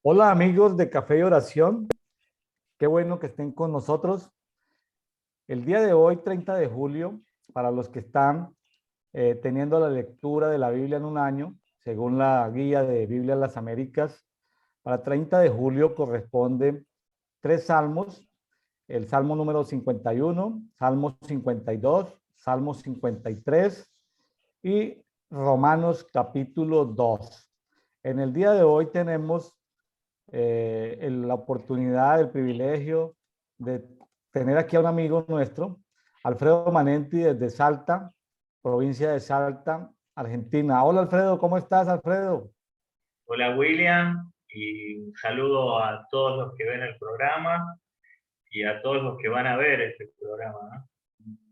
Hola amigos de Café y Oración, qué bueno que estén con nosotros. El día de hoy, 30 de julio, para los que están teniendo la lectura de la Biblia en un año, según la guía de Biblia en las Américas, para 30 de julio corresponde tres salmos: el Salmo número 51, Salmo 52, Salmo 53 y Romanos capítulo 2. En el día de hoy tenemos la oportunidad, el privilegio de tener aquí a un amigo nuestro, Alfredo Manenti, desde Salta, provincia de Salta, Argentina. Hola Alfredo, ¿cómo estás, Alfredo? Hola William, y un saludo a todos los que ven el programa y a todos los que van a ver este programa, ¿no?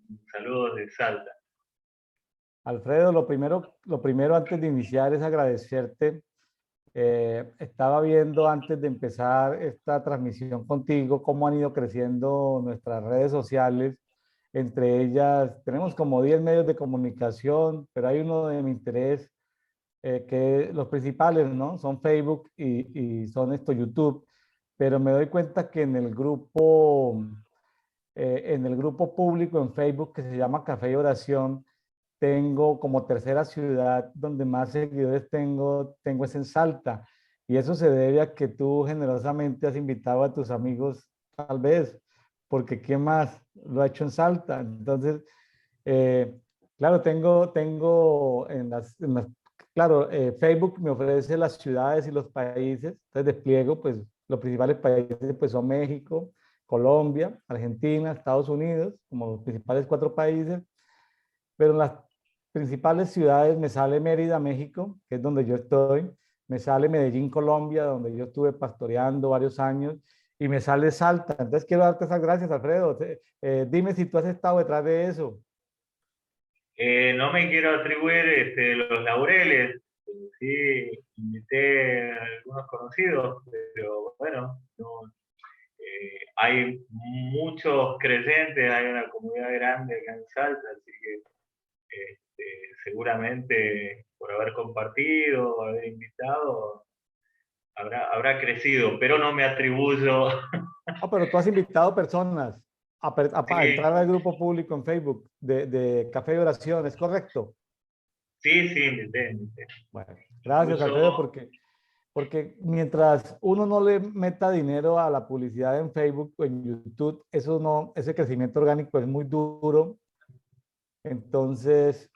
Un saludo de Salta. Alfredo, lo primero antes de iniciar es agradecerte. Estaba viendo antes de empezar esta transmisión contigo cómo han ido creciendo nuestras redes sociales. Entre ellas tenemos como 10 medios de comunicación, pero hay uno de mi interés, que los principales, ¿no? Son Facebook y son esto YouTube. Pero me doy cuenta que en el grupo público en Facebook que se llama Café y Oración, tengo como tercera ciudad donde más seguidores tengo es en Salta. Y eso se debe a que tú generosamente has invitado a tus amigos, tal vez, porque ¿quién más lo ha hecho en Salta? Entonces, eh, claro, claro, Facebook me ofrece las ciudades y los países, entonces despliego, pues los principales países pues son México, Colombia, Argentina, Estados Unidos, como los principales cuatro países. Pero en las principales ciudades me sale Mérida, México, que es donde yo estoy, me sale Medellín, Colombia, donde yo estuve pastoreando varios años, y me sale Salta. Entonces quiero darte esas gracias, Alfredo. Dime si tú has estado detrás de eso. No me quiero atribuir los laureles, sí, invité a algunos conocidos, pero bueno, no, hay muchos creyentes, hay una comunidad grande acá en Salta, así que seguramente por haber compartido, haber invitado, habrá crecido, pero no me atribuyo. Ah, pero tú has invitado personas a entrar Sí, al grupo público en Facebook de Café y Oración, ¿es correcto? sí, sí, invité. Bueno, gracias, Incluso, Alfredo, porque mientras uno no le meta dinero a la publicidad en Facebook o en YouTube, ese crecimiento orgánico es muy duro. Entonces,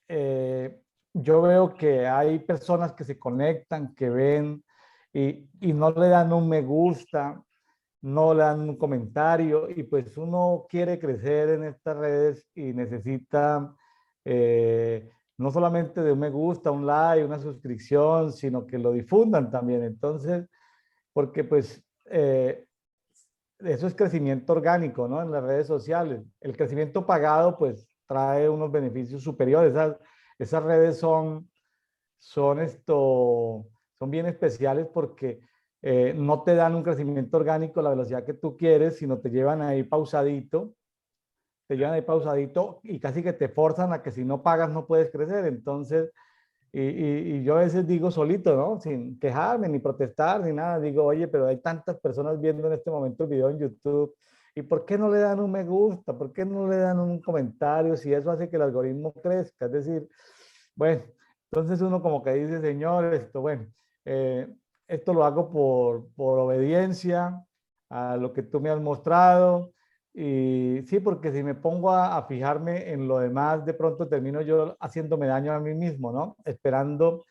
eh, yo veo que hay personas que se conectan, que ven y no le dan un me gusta, no le dan un comentario, y pues uno quiere crecer en estas redes y necesita, no solamente de un me gusta, un like, una suscripción, sino que lo difundan también. Entonces, porque pues eso es crecimiento orgánico, ¿no? En las redes sociales. El crecimiento pagado pues trae unos beneficios superiores. Esas redes son bien especiales porque no te dan un crecimiento orgánico a la velocidad que tú quieres, sino te llevan ahí pausadito y casi que te forzan a que si no pagas no puedes crecer. Entonces, y yo a veces digo solito, ¿no? Sin quejarme ni protestar ni nada, digo, oye, pero hay tantas personas viendo en este momento el video en YouTube, ¿y por qué no le dan un me gusta? ¿Por qué no le dan un comentario si eso hace que el algoritmo crezca? Es decir, bueno, entonces uno como que dice, señor, bueno, eh, esto lo hago por obediencia a lo que tú me has mostrado. Y sí, porque si me pongo a fijarme en lo demás, de pronto termino yo haciéndome daño a mí mismo, ¿no? Esperando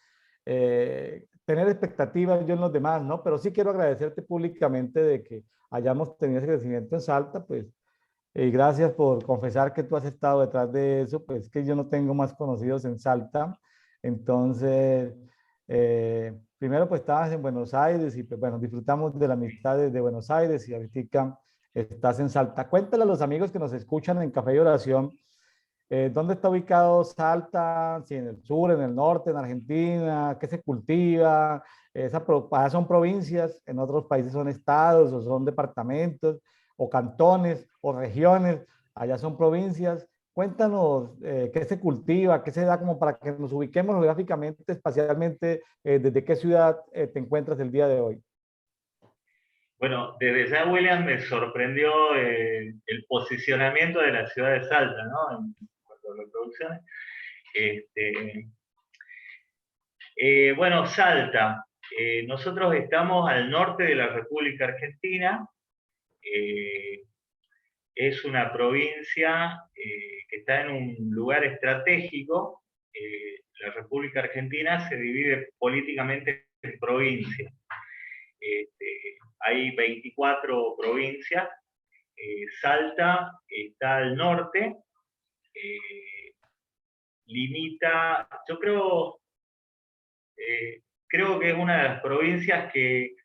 tener expectativas yo en los demás, ¿no? Pero sí quiero agradecerte públicamente de que hayamos tenido ese crecimiento en Salta, pues, y gracias por confesar que tú has estado detrás de eso, pues que yo no tengo más conocidos en Salta. Entonces, primero pues estabas en Buenos Aires y pues bueno, disfrutamos de la amistad de Buenos Aires, y ahorita estás en Salta. Cuéntale a los amigos que nos escuchan en Café y Oración, ¿dónde está ubicado Salta? Si en el sur, en el norte, en Argentina, ¿qué se cultiva? Allá son provincias, en otros países son estados o son departamentos o cantones o regiones, allá son provincias. Cuéntanos qué se cultiva, qué se da, como para que nos ubiquemos geográficamente, espacialmente, desde qué ciudad te encuentras el día de hoy. Bueno, desde ya, William, me sorprendió el posicionamiento de la ciudad de Salta, ¿no? En cuanto a reproducciones. Este, bueno, Salta. Nosotros estamos al norte de la República Argentina. Eh, es una provincia que está en un lugar estratégico. La República Argentina se divide políticamente en provincias. Hay 24 provincias. Salta está al norte, limita, yo creo que es una de las provincias que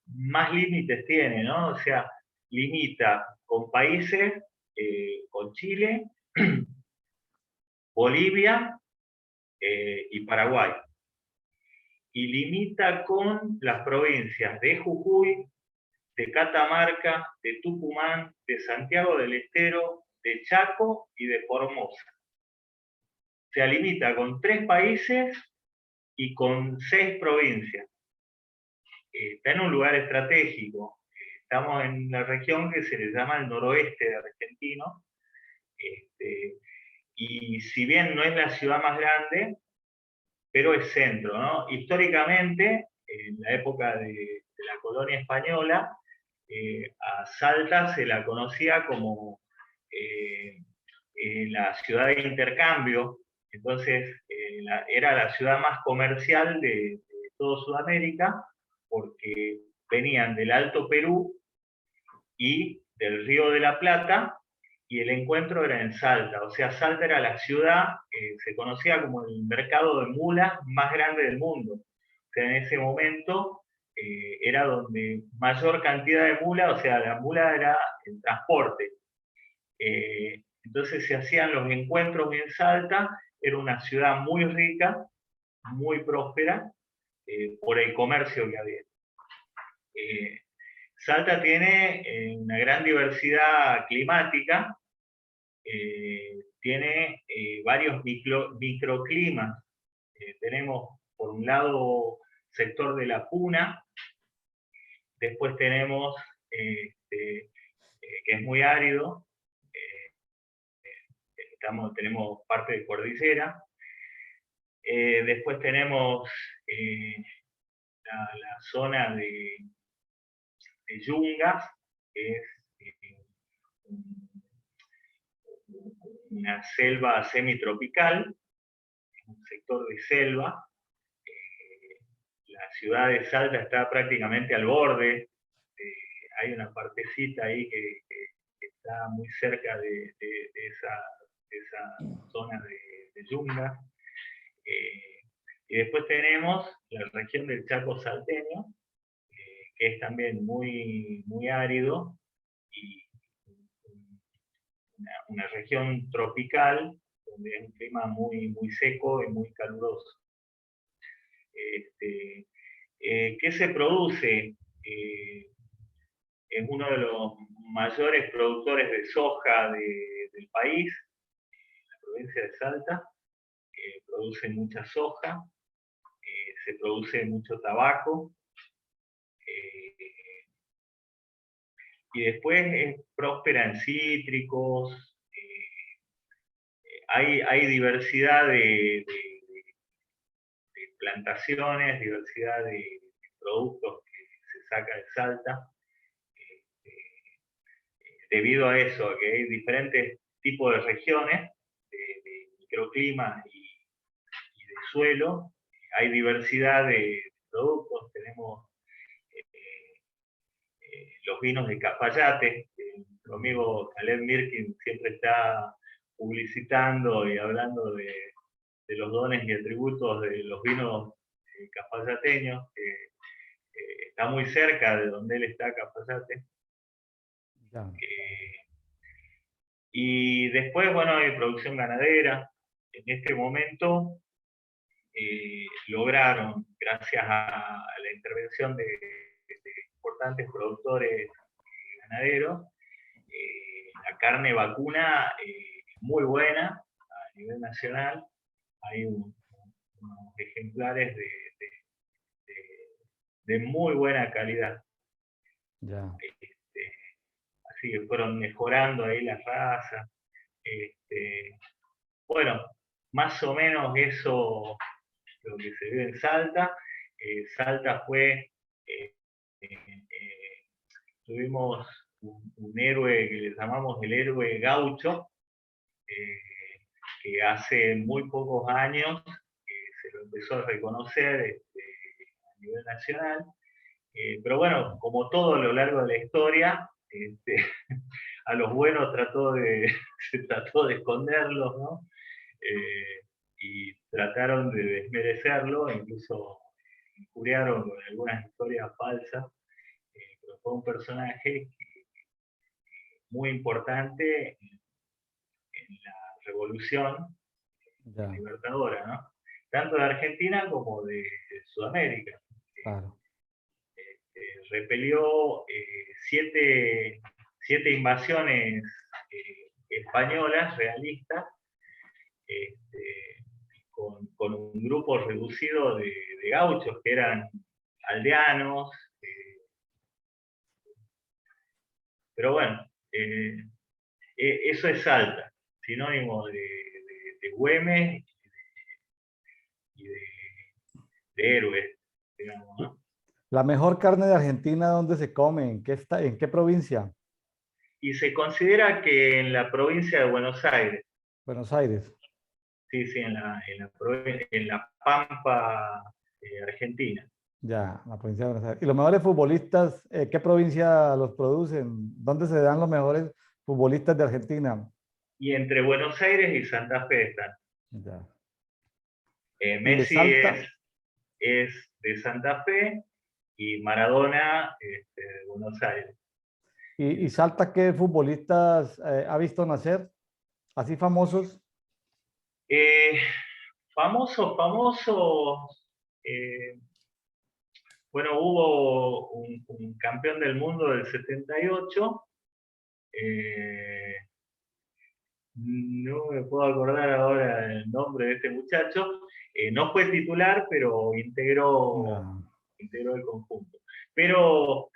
más límites tiene, ¿no? O sea, limita con países, con Chile, Bolivia y Paraguay. Y limita con las provincias de Jujuy, de Catamarca, de Tucumán, de Santiago del Estero, de Chaco y de Formosa. Se limita con 3 países y con 6 provincias. Está en un lugar estratégico. Estamos en la región que se le llama el noroeste de argentino. Y si bien no es la ciudad más grande, pero es centro, ¿no? Históricamente, en la época de la colonia española, a Salta se la conocía como la ciudad de intercambio. Entonces era la ciudad más comercial de todo Sudamérica, porque venían del Alto Perú y del Río de la Plata, y el encuentro era en Salta. O sea, Salta era la ciudad, se conocía como el mercado de mulas más grande del mundo. O sea, en ese momento era donde mayor cantidad de mulas, o sea, la mula era el transporte. Entonces se hacían los encuentros en Salta. Era una ciudad muy rica, muy próspera, por el comercio que había. Salta tiene una gran diversidad climática, tiene varios microclimas. Tenemos, por un lado, sector de la Puna. Después tenemos, que es muy árido. Tenemos parte de cordillera. Después tenemos la zona de Yungas, que es una selva semitropical, un sector de selva. La ciudad de Salta está prácticamente al borde. Hay una partecita ahí que está muy cerca de esa zona de Yungas. Y después tenemos la región del Chaco salteño, que es también muy, muy árido, y una región tropical, donde es un clima muy, muy seco y muy caluroso. ¿Qué se produce? Es uno de los mayores productores de soja del país, la provincia de Salta. Produce mucha soja, se produce mucho tabaco, y después es próspera en cítricos. Hay diversidad de plantaciones, diversidad de productos que se saca de Salta, debido a eso, a que hay diferentes tipos de regiones, de microclimas y de suelo. Hay diversidad de productos. Tenemos los vinos de Cafayate, que nuestro amigo Caleb Mirkin siempre está publicitando y hablando de los dones y atributos de los vinos cafayateños, que está muy cerca de donde él está, Cafayate. Y después, bueno, hay producción ganadera. En este momento lograron, gracias a la intervención de importantes productores ganaderos, la carne vacuna muy buena a nivel nacional. Hay unos ejemplares de muy buena calidad. Ya. Así que fueron mejorando ahí la raza. Bueno, más o menos eso lo que se ve en Salta. Salta fue, eh, eh, tuvimos un héroe que le llamamos el héroe gaucho, que hace muy pocos años se lo empezó a reconocer a nivel nacional. Pero bueno, como todo a lo largo de la historia, a los buenos se trató de esconderlos, ¿no? Y trataron de desmerecerlo, incluso injuriaron con algunas historias falsas, pero fue un personaje muy importante en la revolución Ya, libertadora, ¿no? Tanto de Argentina como de Sudamérica. claro. Repelió siete invasiones españolas realistas, con un grupo reducido de gauchos que eran aldeanos, pero bueno, eso es Salta, sinónimo de Güemes y de héroes, digamos, ¿no? La mejor carne de Argentina, ¿dónde se come? En qué provincia? Y se considera que en la provincia de Buenos Aires, Buenos Aires. sí, sí, en la Pampa argentina. Ya, la provincia de Buenos Aires. ¿Y los mejores futbolistas, qué provincia los producen? ¿Dónde se dan los mejores futbolistas de Argentina? Y entre Buenos Aires y Santa Fe están. Ya. ¿Y de Messi Salta? es de Santa Fe y Maradona de Buenos Aires. ¿Y Salta qué futbolistas ha visto nacer? Así famosos. Eh, famosos, eh, bueno, hubo un campeón del mundo del 78, eh, no me puedo acordar ahora el nombre de este muchacho, no fue titular, pero Ya, integró el conjunto. Pero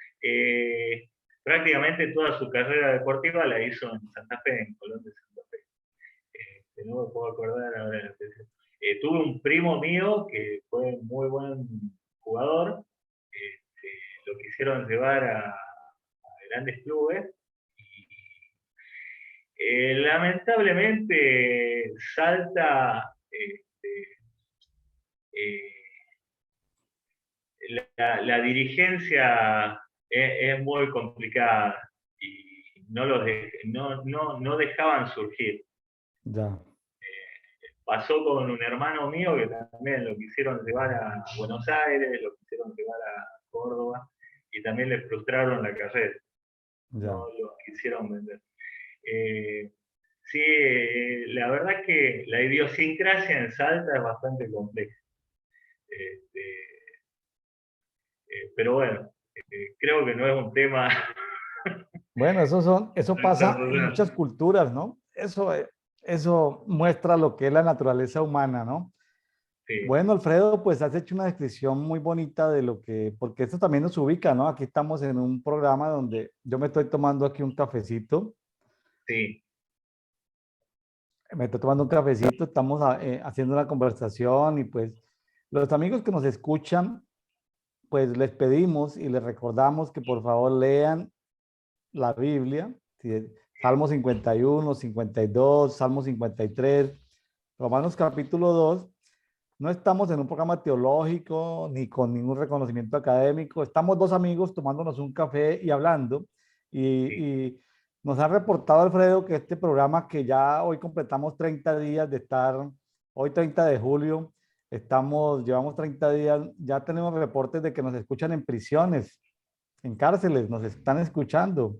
prácticamente toda su carrera deportiva la hizo en Santa Fe, en Colón de Santa Fe. No me puedo acordar ahora. Tuve un primo mío que fue un muy buen jugador, lo quisieron llevar a grandes clubes. Lamentablemente, Salta, eh, la dirigencia es muy complicada y no dejaban surgir. ya. Pasó con un hermano mío que también lo quisieron llevar a Buenos Aires, lo quisieron llevar a Córdoba y también le frustraron la carrera, Ya. no lo quisieron vender. Eh, sí, la verdad que la idiosincrasia en Salta es bastante compleja. Este, pero bueno, creo que no es un tema Bueno, eso pasa en desarrollado. muchas culturas, ¿no? Eso muestra lo que es la naturaleza humana, ¿no? Sí, Bueno, Alfredo, pues has hecho una descripción muy bonita de lo que, porque esto también nos ubica, ¿no? Aquí estamos en un programa donde yo me estoy tomando aquí un cafecito, sí, me estoy tomando un cafecito, estamos haciendo una conversación y pues los amigos que nos escuchan, pues les pedimos y les recordamos que por favor lean la Biblia, ¿sí? Salmo 51, 52, Salmo 53, Romanos capítulo 2. No estamos en un programa teológico ni con ningún reconocimiento académico. Estamos dos amigos tomándonos un café y hablando. sí. Y nos ha reportado Alfredo que este programa que ya hoy completamos 30 días de estar, hoy 30 de julio, llevamos 30 días, ya tenemos reportes de que nos escuchan en prisiones, en cárceles, nos están escuchando.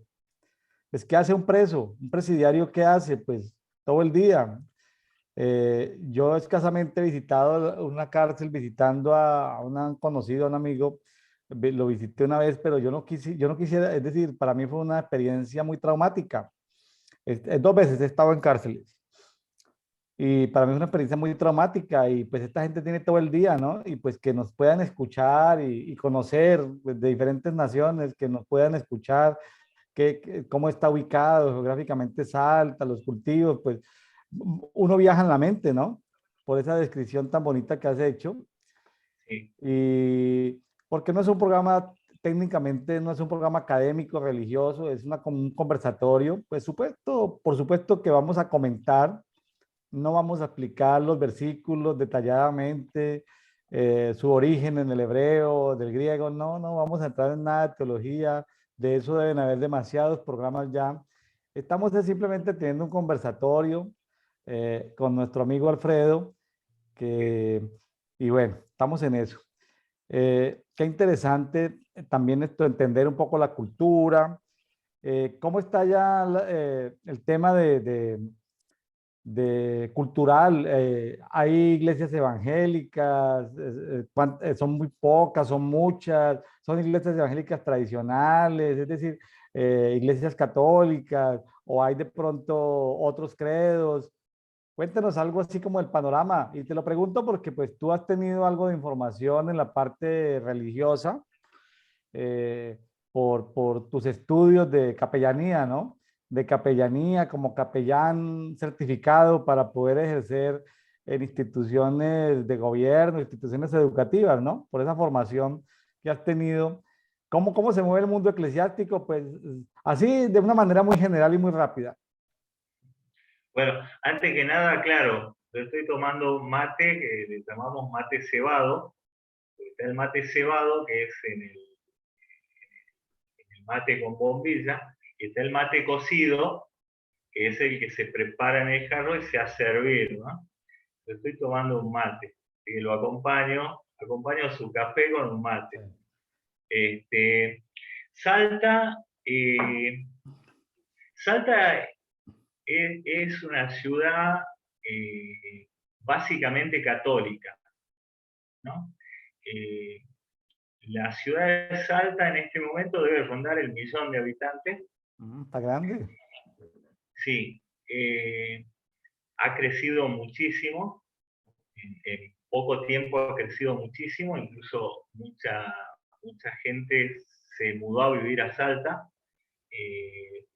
Pues, ¿qué hace un preso? Un presidiario, ¿qué hace? Pues todo el día. Yo escasamente he visitado una cárcel visitando a un conocido, a un amigo, lo visité una vez, pero yo no quisiera, es decir, para mí fue una experiencia muy traumática. Dos veces he estado en cárceles. Y para mí es una experiencia muy traumática y pues esta gente tiene todo el día, ¿no? Y pues que nos puedan escuchar y conocer pues, de diferentes naciones, que nos puedan escuchar cómo está ubicado geográficamente Salta, los cultivos, pues uno viaja en la mente, ¿no? Por esa descripción tan bonita que has hecho. Sí. Y porque no es un programa, técnicamente no es un programa académico, religioso, es un conversatorio. Pues supuesto, por supuesto que vamos a comentar, no vamos a explicar los versículos detalladamente, su origen en el hebreo, del griego, no, no vamos a entrar en nada de teología, de eso deben haber demasiados programas ya. Estamos simplemente teniendo un conversatorio con nuestro amigo Alfredo, que, y bueno, estamos en eso. Qué interesante también esto, entender un poco la cultura. ¿Cómo está ya el tema de cultural? Hay iglesias evangélicas, son muy pocas, son muchas, son iglesias evangélicas tradicionales, es decir, iglesias católicas, o hay de pronto otros credos. Cuéntanos algo así como el panorama. Y te lo pregunto porque pues tú has tenido algo de información en la parte religiosa eh, por tus estudios de capellanía, ¿no? De capellanía como capellán certificado para poder ejercer en instituciones de gobierno, instituciones educativas, ¿no? Por esa formación que has tenido. ¿Cómo se mueve el mundo eclesiástico? Pues así de una manera muy general y muy rápida. Bueno, antes que nada, claro, yo estoy tomando un mate que le llamamos mate cebado. Está el mate cebado, que es el mate con bombilla, y está el mate cocido, que es el que se prepara en el jarro y se hace hervir, ¿no? Yo estoy tomando un mate, y lo acompaño su café con un mate. Este, Salta, Salta es una ciudad básicamente católica, ¿no? Eh, la ciudad de Salta en este momento debe rondar el 1.000.000 de habitantes. Está grande. Sí, ha crecido muchísimo, en poco tiempo ha crecido muchísimo, incluso mucha gente se mudó a vivir a Salta, eh,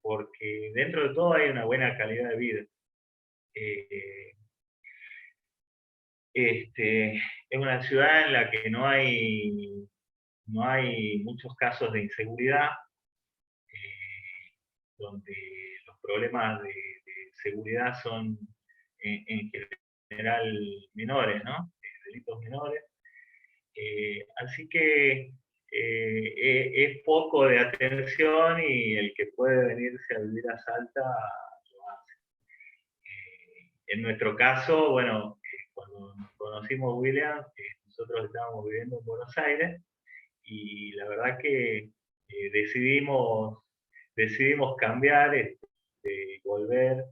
porque dentro de todo hay una buena calidad de vida. Eh, es una ciudad en la que no hay muchos casos de inseguridad, donde los problemas de seguridad son en general menores, ¿no? Delitos menores. Así que es poco de atención y el que puede venirse a vivir a Salta lo hace. En nuestro caso, bueno, cuando nos conocimos William, nosotros estábamos viviendo en Buenos Aires y la verdad que decidimos cambiar, volver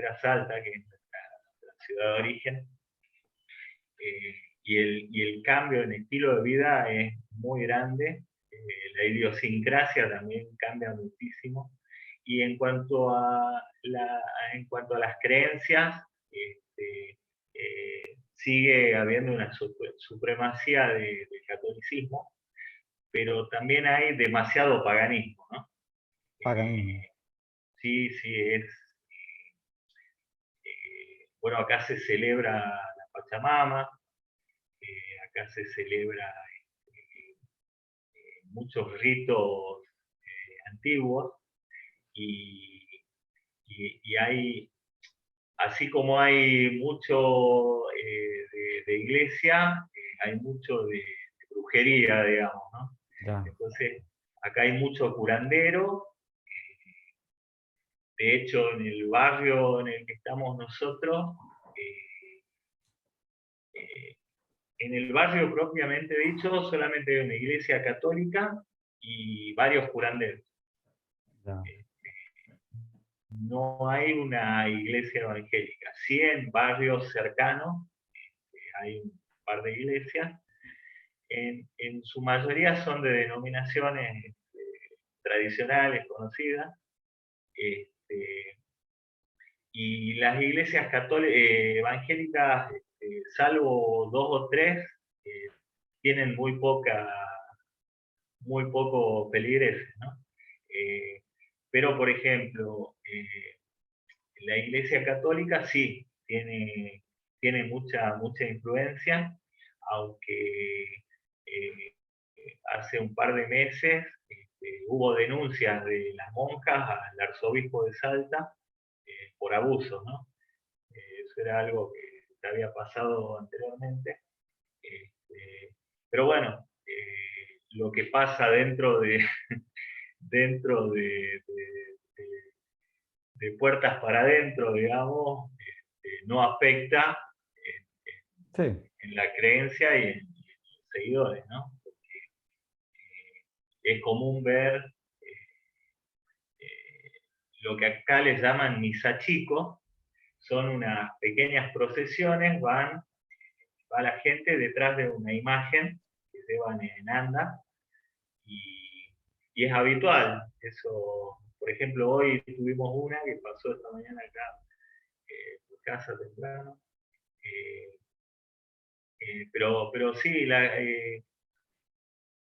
a Salta, que es nuestra ciudad de origen, y el cambio en estilo de vida es muy grande, la idiosincrasia también cambia muchísimo, y en cuanto a las creencias, sigue habiendo una supremacía del catolicismo, pero también hay demasiado paganismo, ¿no? Paganismo. Sí, sí, bueno, acá se celebra la Pachamama, acá se celebra muchos ritos antiguos y, y hay, así como hay mucho de iglesia, hay mucho de brujería, digamos, ¿no? Ya. Entonces, acá hay mucho curandero. De hecho, en el barrio en el que estamos nosotros, eh, eh, en el barrio propiamente dicho, solamente hay una iglesia católica y varios curanderos. Ya. No hay una iglesia evangélica. Sí, en barrios cercanos hay un par de iglesias. En su mayoría son de denominaciones tradicionales, conocidas. Este, y las iglesias católicas, evangélicas, salvo dos o tres, tienen muy poco peligreses, ¿no? Pero, por ejemplo, la Iglesia Católica sí tiene mucha influencia, aunque hace un par de meses hubo denuncias de las monjas al arzobispo de Salta por abuso, ¿no? Eso era algo que había pasado anteriormente. Pero bueno, lo que pasa dentro de puertas para adentro, digamos, no afecta Sí, en la creencia y en los seguidores, ¿no? Porque es común ver lo que acá les llaman misa chico, son unas pequeñas procesiones, va la gente detrás de una imagen que llevan en anda y, y es habitual. Eso, por ejemplo, hoy tuvimos una que pasó esta mañana acá por casa temprano. Eh, pero sí,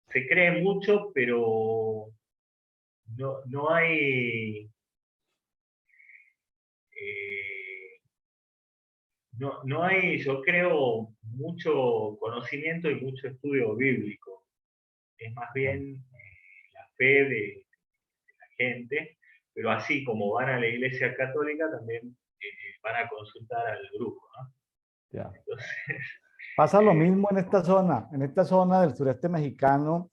se cree mucho, pero no hay eh, no hay, yo creo, mucho conocimiento y mucho estudio bíblico. Es más bien la fe de la gente, pero así como van a la iglesia católica, también van a consultar al grupo, ¿no? ya. Entonces, Pasa lo eh, mismo en esta zona del sureste mexicano.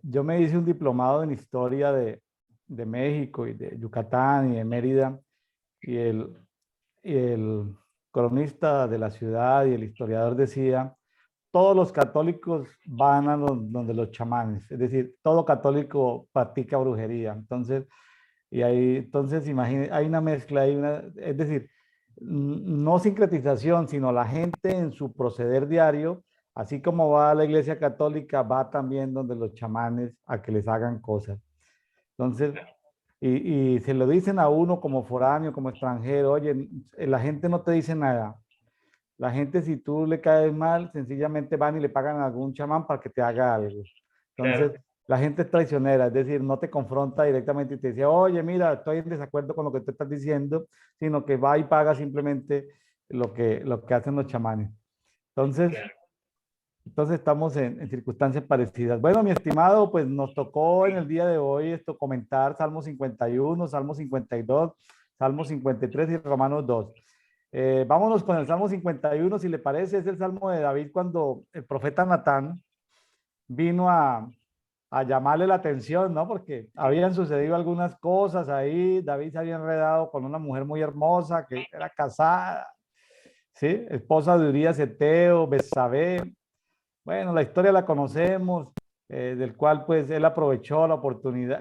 Yo me hice un diplomado en historia de México y de Yucatán y de Mérida, y y el cronista de la ciudad y el historiador decía, todos los católicos van a donde los chamanes, es decir, todo católico practica brujería. Entonces, entonces imagínate, hay una mezcla, es decir, no sincretización, sino la gente en su proceder diario, así como va a la iglesia católica, va también donde los chamanes a que les hagan cosas. Entonces, y se lo dicen a uno como foráneo, como extranjero, oye, la gente no te dice nada. La gente, si tú le caes mal, sencillamente van y le pagan a algún chamán para que te haga algo. Entonces, claro, la gente es traicionera, es decir, no te confronta directamente y te dice, oye, mira, estoy en desacuerdo con lo que tú estás diciendo, sino que va y paga simplemente lo que hacen los chamanes. Entonces, claro. entonces estamos en circunstancias parecidas. Bueno, mi estimado, pues nos tocó en el día de hoy esto comentar Salmo 51, Salmo 52, Salmo 53 y Romanos 2. Vámonos con el Salmo 51, si le parece, es el Salmo de David cuando el profeta Natán vino a llamarle la atención, ¿no? Porque habían sucedido algunas cosas ahí, David se había enredado con una mujer muy hermosa que era casada, ¿sí? Esposa de Urías Eteo, Betsabé. Bueno, la historia la conocemos, del cual pues él aprovechó la oportunidad,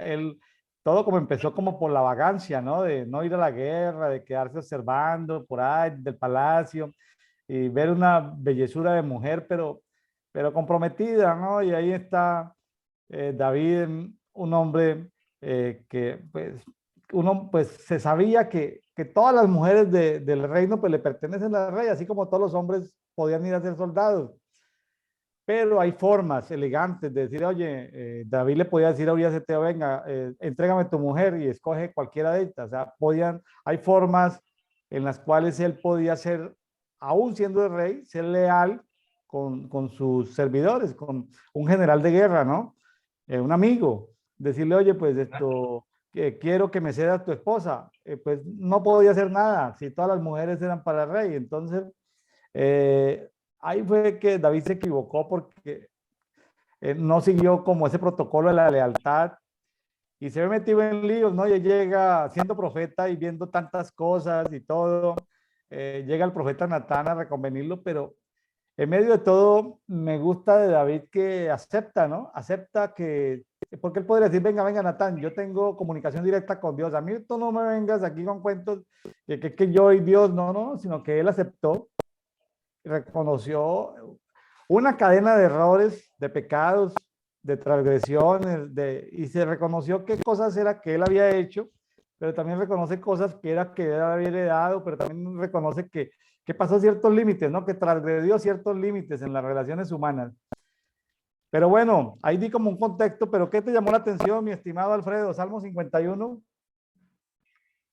todo como empezó como por la vagancia, ¿no? De no ir a la guerra, de quedarse observando por ahí del palacio y ver una bellezura de mujer, pero comprometida, ¿no? Y ahí está David, un hombre que pues uno pues se sabía que todas las mujeres del reino pues le pertenecen al rey, así como todos los hombres podían ir a ser soldados. Pero hay formas elegantes de decir, oye, David le podía decir a Urias Eteo, venga, entrégame tu mujer y escoge cualquiera de estas. O sea, hay formas en las cuales él podía ser, aún siendo el rey, ser leal con sus servidores, con un general de guerra, ¿no? Un amigo. Decirle, oye, pues esto, quiero que me cedas tu esposa. Pues no podía hacer nada si todas las mujeres eran para el rey. Entonces, eh, ahí fue que David se equivocó porque no siguió como ese protocolo de la lealtad y se ve metido en líos, ¿no? Y llega siendo profeta y viendo tantas cosas y todo, llega el profeta Natán a reconvenirlo, pero en medio de todo me gusta de David que acepta, ¿no? Acepta porque él podría decir, venga, venga, Natán, yo tengo comunicación directa con Dios, a mí tú no me vengas aquí con cuentos que yo y Dios, no, no, sino que él aceptó, reconoció una cadena de errores, de pecados, de transgresiones, y se reconoció qué cosas era que él había hecho pero también reconoce cosas que era que debe haber heredado, pero también reconoce que pasó ciertos límites, ¿no? Que transgredió ciertos límites en las relaciones humanas. Pero bueno, ahí di como un contexto, pero ¿qué te llamó la atención, mi estimado Alfredo? Salmo 51.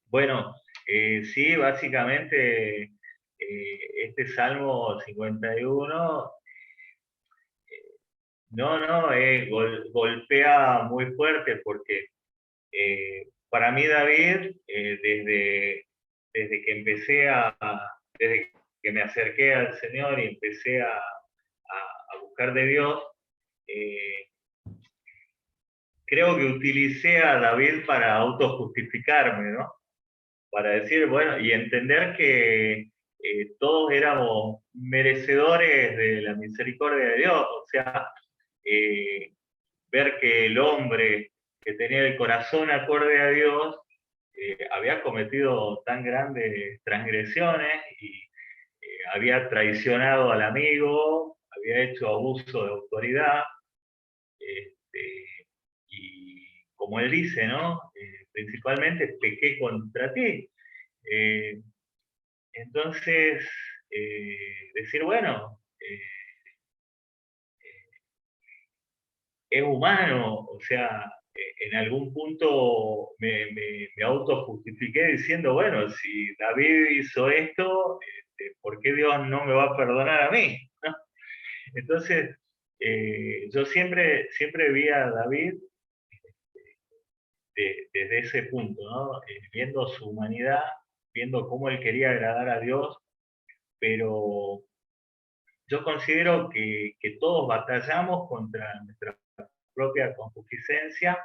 Bueno, sí, básicamente este Salmo 51, no, golpea muy fuerte porque para mí David, desde que desde que me acerqué al Señor y empecé a buscar de Dios, eh, creo que utilicé a David para autojustificarme, ¿no? Para decir, bueno, y entender que todos éramos merecedores de la misericordia de Dios, o sea, eh, ver que el hombre que tenía el corazón acorde a Dios había cometido tan grandes transgresiones y había traicionado al amigo, había hecho abuso de autoridad, este, y como él dice, ¿no? Principalmente pequé contra ti. Eh, entonces, decir, bueno, es humano, o sea, en algún punto me autojustifiqué diciendo, bueno, si David hizo esto, ¿por qué Dios no me va a perdonar a mí? ¿No? Entonces, yo siempre vi a David desde ese punto, ¿no? Viendo su humanidad, viendo cómo él quería agradar a Dios, pero yo considero que todos batallamos contra nuestra propia concupiscencia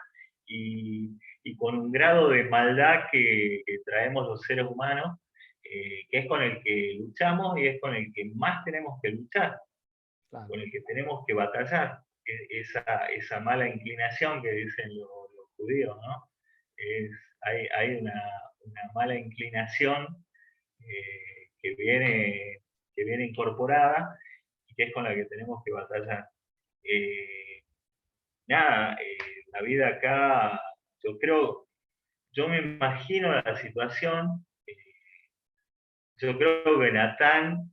y con un grado de maldad que traemos los seres humanos, que es con el que luchamos y es con el que más tenemos que luchar, Claro. con el que tenemos que batallar. Esa mala inclinación que dicen los judíos, ¿no? Es, hay una mala inclinación eh, que, viene, que viene incorporada y que es con la que tenemos que batallar. Eh, nada, la vida acá, yo creo, yo me imagino la situación, yo creo que Natán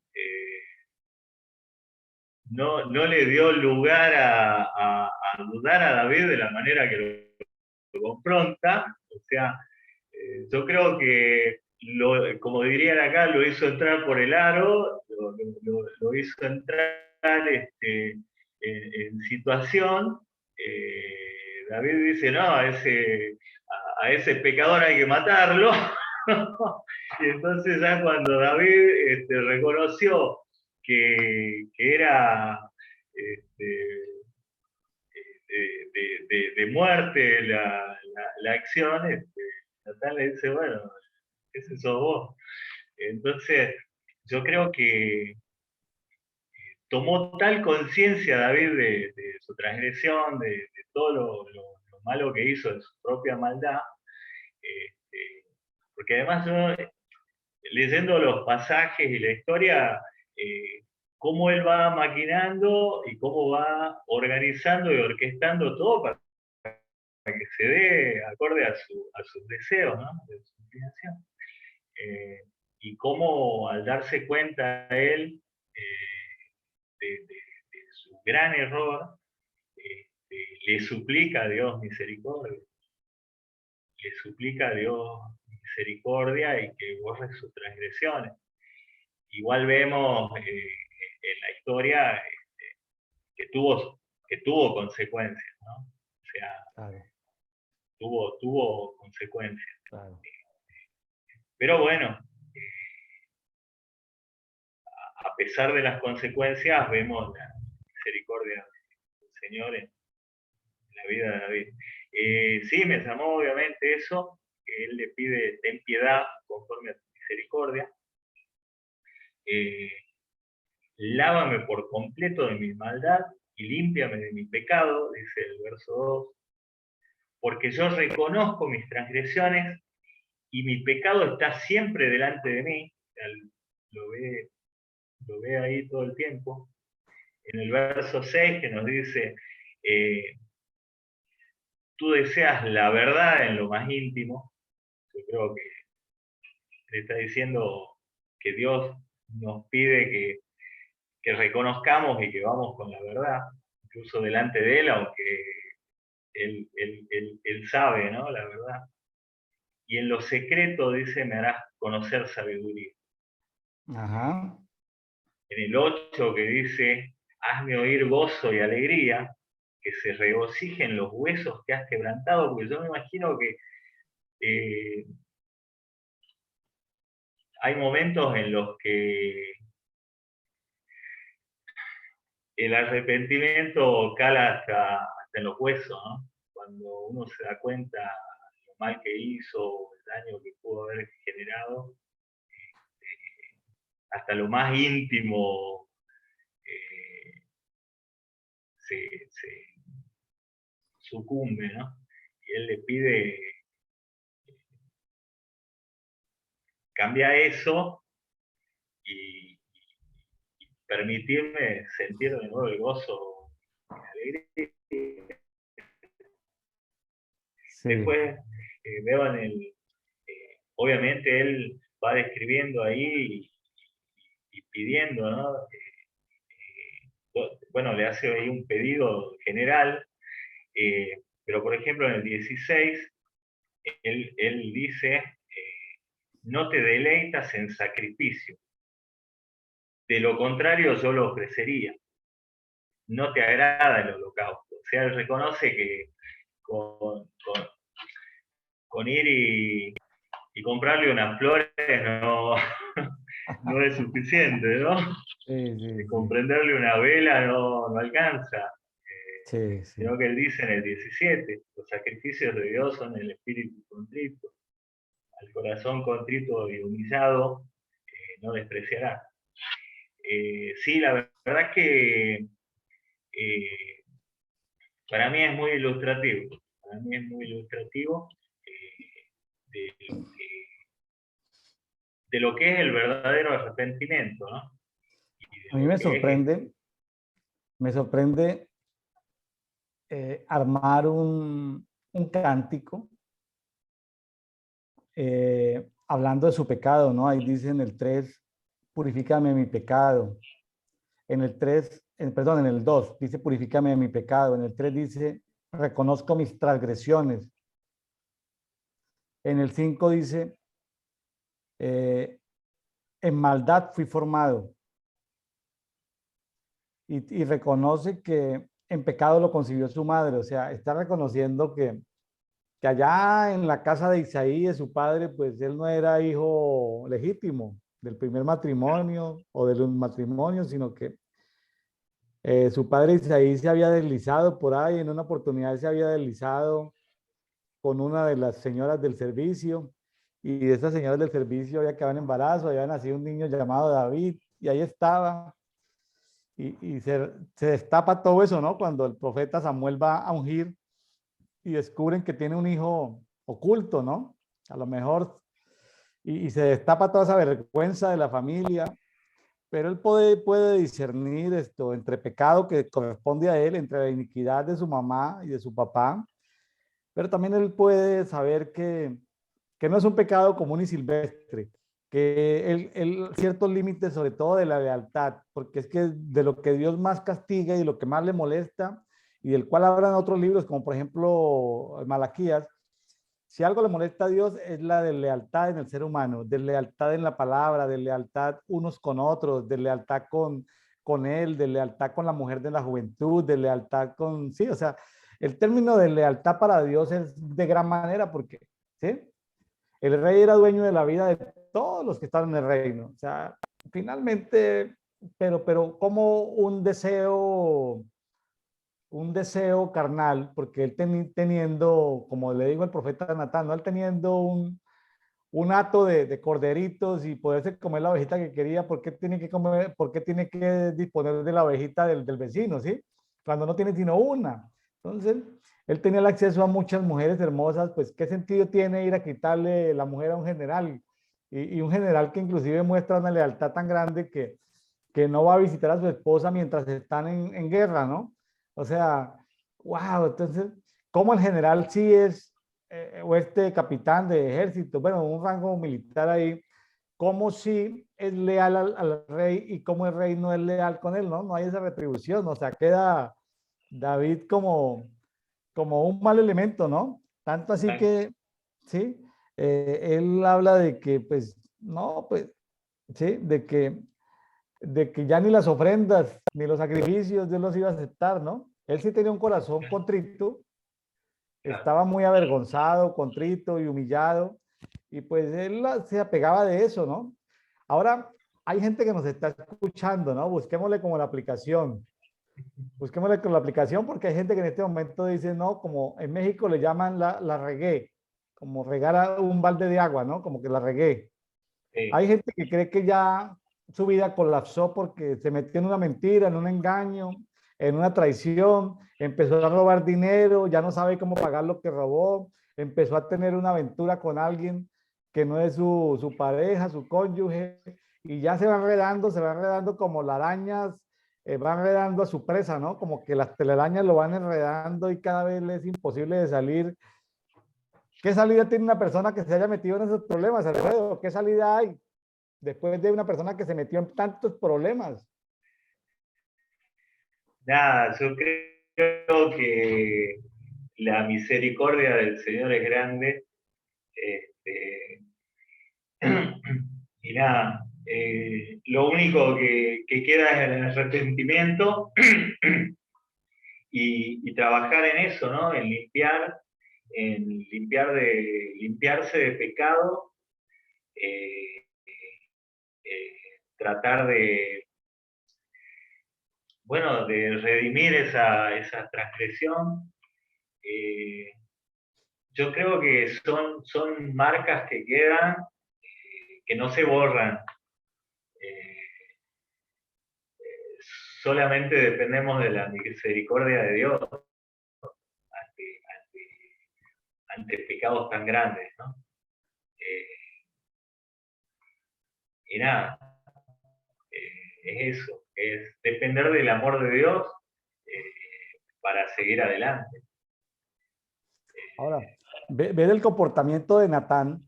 no le dio lugar a dudar a David de la manera que lo confronta, o sea, yo creo que, como dirían acá, lo hizo entrar por el aro, lo hizo entrar en situación. David dice, no, a ese pecador hay que matarlo. Y entonces ya cuando David reconoció que era este, de muerte la acción, Natán le dice, bueno, ese sos vos. Entonces, yo creo que tomó tal conciencia David de su transgresión, de todo lo malo que hizo, de su propia maldad, este, porque además yo, leyendo los pasajes y la historia, eh, cómo él va maquinando y cómo va organizando y orquestando todo para que se dé acorde a sus deseos, ¿no? De su inclinación. Y cómo al darse cuenta él de su gran error, le suplica a Dios misericordia, le suplica a Dios misericordia y que borre sus transgresiones. Igual vemos en la historia que tuvo consecuencias, ¿no? O sea, Claro, tuvo consecuencias. claro. Pero bueno, a pesar de las consecuencias, vemos la misericordia del Señor en la vida de David. Sí, me llamó obviamente eso, que él le pide, ten piedad conforme a tu misericordia. Eh, Lávame por completo de mi maldad y límpiame de mi pecado, dice el verso 2, porque yo reconozco mis transgresiones y mi pecado está siempre delante de mí. Lo ve, lo ve ahí todo el tiempo. En el verso 6 que nos dice, tú deseas la verdad en lo más íntimo, Yo creo que le está diciendo que Dios nos pide que reconozcamos y que vamos con la verdad, incluso delante de Él, aunque Él sabe, ¿no? La verdad. Y en lo secreto, dice, me harás conocer sabiduría. Ajá. En el 8 que dice, hazme oír gozo y alegría, que se regocijen los huesos que has quebrantado, porque yo me imagino que eh, hay momentos en los que el arrepentimiento cala hasta en los huesos, ¿no? Cuando uno se da cuenta de lo mal que hizo, el daño que pudo haber generado, hasta lo más íntimo eh, se sucumbe, ¿no? Y él le pide, cambia eso y, y permitirme sentir de nuevo el gozo y la alegría. Sí. Después veo en obviamente él va describiendo ahí y pidiendo, ¿no? Bueno, le hace ahí un pedido general, pero por ejemplo en el 16, él dice, no te deleitas en sacrificio, de lo contrario yo lo ofrecería, no te agrada el holocausto. O sea, él reconoce que con con ir y comprarle unas flores no, no es suficiente, ¿no? Sí, sí, sí. Comprenderle una vela no alcanza, Sí, sí. sino que él dice en el 17, los sacrificios de Dios son el espíritu contrito, al corazón contrito y humillado no despreciará. Sí, la verdad es que para mí es muy ilustrativo, para mí es muy ilustrativo de de lo que es el verdadero arrepentimiento, ¿no? Y de A mí lo que es me sorprende armar un cántico hablando de su pecado, ¿no? Ahí dice en el 3, purifícame mi pecado. En el 3, perdón, en el 2 dice, purifícame de mi pecado. En el 3 dice, reconozco mis transgresiones. En el 5 dice, eh, en maldad fui formado. Y reconoce que en pecado lo concibió su madre. O sea, está reconociendo que allá en la casa de Isaí, de su padre, pues él no era hijo legítimo del primer matrimonio o del matrimonio, sino que su padre Isaí se había deslizado por ahí, en una oportunidad se había deslizado con una de las señoras del servicio, y de esas señoras del servicio había quedado en embarazo, había nacido un niño llamado David, y ahí estaba, y se destapa todo eso, ¿no? Cuando el profeta Samuel va a ungir y descubren que tiene un hijo oculto, ¿no? A lo mejor, y se destapa toda esa vergüenza de la familia, pero él puede discernir esto entre pecado que corresponde a él, entre la iniquidad de su mamá y de su papá, pero también él puede saber que no es un pecado común y silvestre, que ciertos límites, sobre todo de la lealtad, porque es que de lo que Dios más castiga y lo que más le molesta, y del cual hablan otros libros, como por ejemplo Malaquías, si algo le molesta a Dios es la deslealtad en el ser humano, deslealtad en la palabra, deslealtad unos con otros, deslealtad con él, deslealtad con la mujer de la juventud, deslealtad con, sí, o sea, el término de lealtad para Dios es de gran manera porque, ¿sí? El rey era dueño de la vida de todos los que estaban en el reino. O sea, finalmente, pero como un deseo carnal, porque él teniendo, como le digo al profeta Natán, ¿no? Él teniendo un hato de corderitos y poderse comer la ovejita que quería, ¿por qué tiene que comer, por qué tiene que disponer de la ovejita del vecino, ¿sí? Cuando no tiene sino una. Entonces, él tenía el acceso a muchas mujeres hermosas, pues ¿qué sentido tiene ir a quitarle la mujer a un general? Y un general que inclusive muestra una lealtad tan grande que no va a visitar a su esposa mientras están en guerra, ¿no? O sea, wow, entonces, ¿cómo el general sí es o este capitán de ejército, bueno, un rango militar ahí, cómo si es leal al rey y cómo el rey no es leal con él, ¿no? No hay esa retribución, o sea, queda David como un mal elemento, ¿no? Tanto así que, sí, él habla de que, pues, no, pues, sí, de que ya ni las ofrendas ni los sacrificios Dios los iba a aceptar, ¿no? Él sí tenía un corazón contrito, estaba muy avergonzado, contrito y humillado, y pues él se apegaba de eso, ¿no? Ahora, hay gente que nos está escuchando, ¿no? Busquémosle como la aplicación. Busquémosle con la aplicación porque hay gente que en este momento dice, no, como en México le llaman la regué, como regar un balde de agua, ¿no? Como que la regué. Sí. Hay gente que cree que ya su vida colapsó porque se metió en una mentira, en un engaño, en una traición, empezó a robar dinero, ya no sabe cómo pagar lo que robó, empezó a tener una aventura con alguien que no es su pareja, su cónyuge, y ya se va enredando como las arañas, va enredando a su presa, ¿no? Como que las telarañas lo van enredando y cada vez le es imposible de salir. ¿Qué salida tiene una persona que se haya metido en esos problemas, Alfredo? ¿Qué salida hay después de una persona que se metió en tantos problemas? Nada, yo creo que la misericordia del Señor es grande. Este, y nada, lo único que queda es el arrepentimiento y trabajar en eso, ¿no? Limpiarse de pecado, eh, tratar de, bueno, de redimir esa transgresión. Eh, yo creo que son marcas que quedan, que no se borran. Eh, Solamente dependemos de la misericordia de Dios ante, ante, ante pecados tan grandes, ¿no? Y nada, es eso, es depender del amor de Dios para seguir adelante. Ahora, ver el comportamiento de Natán,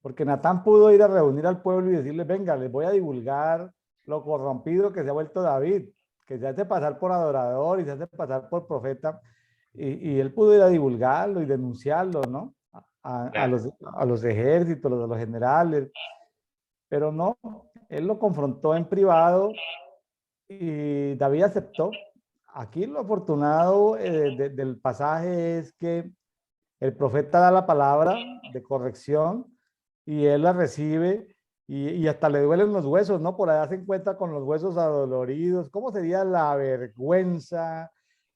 porque Natán pudo ir a reunir al pueblo y decirles, venga, les voy a divulgar lo corrompido que se ha vuelto David, que se hace pasar por adorador y se hace pasar por profeta, y él pudo ir a divulgarlo y denunciarlo, ¿no? A Claro, los ejércitos, a los generales, pero no, él lo confrontó en privado y David aceptó. Aquí lo afortunado del pasaje es que el profeta da la palabra de corrección y él la recibe y hasta le duelen los huesos, ¿no? Por allá se encuentra con los huesos adoloridos. ¿Cómo sería la vergüenza,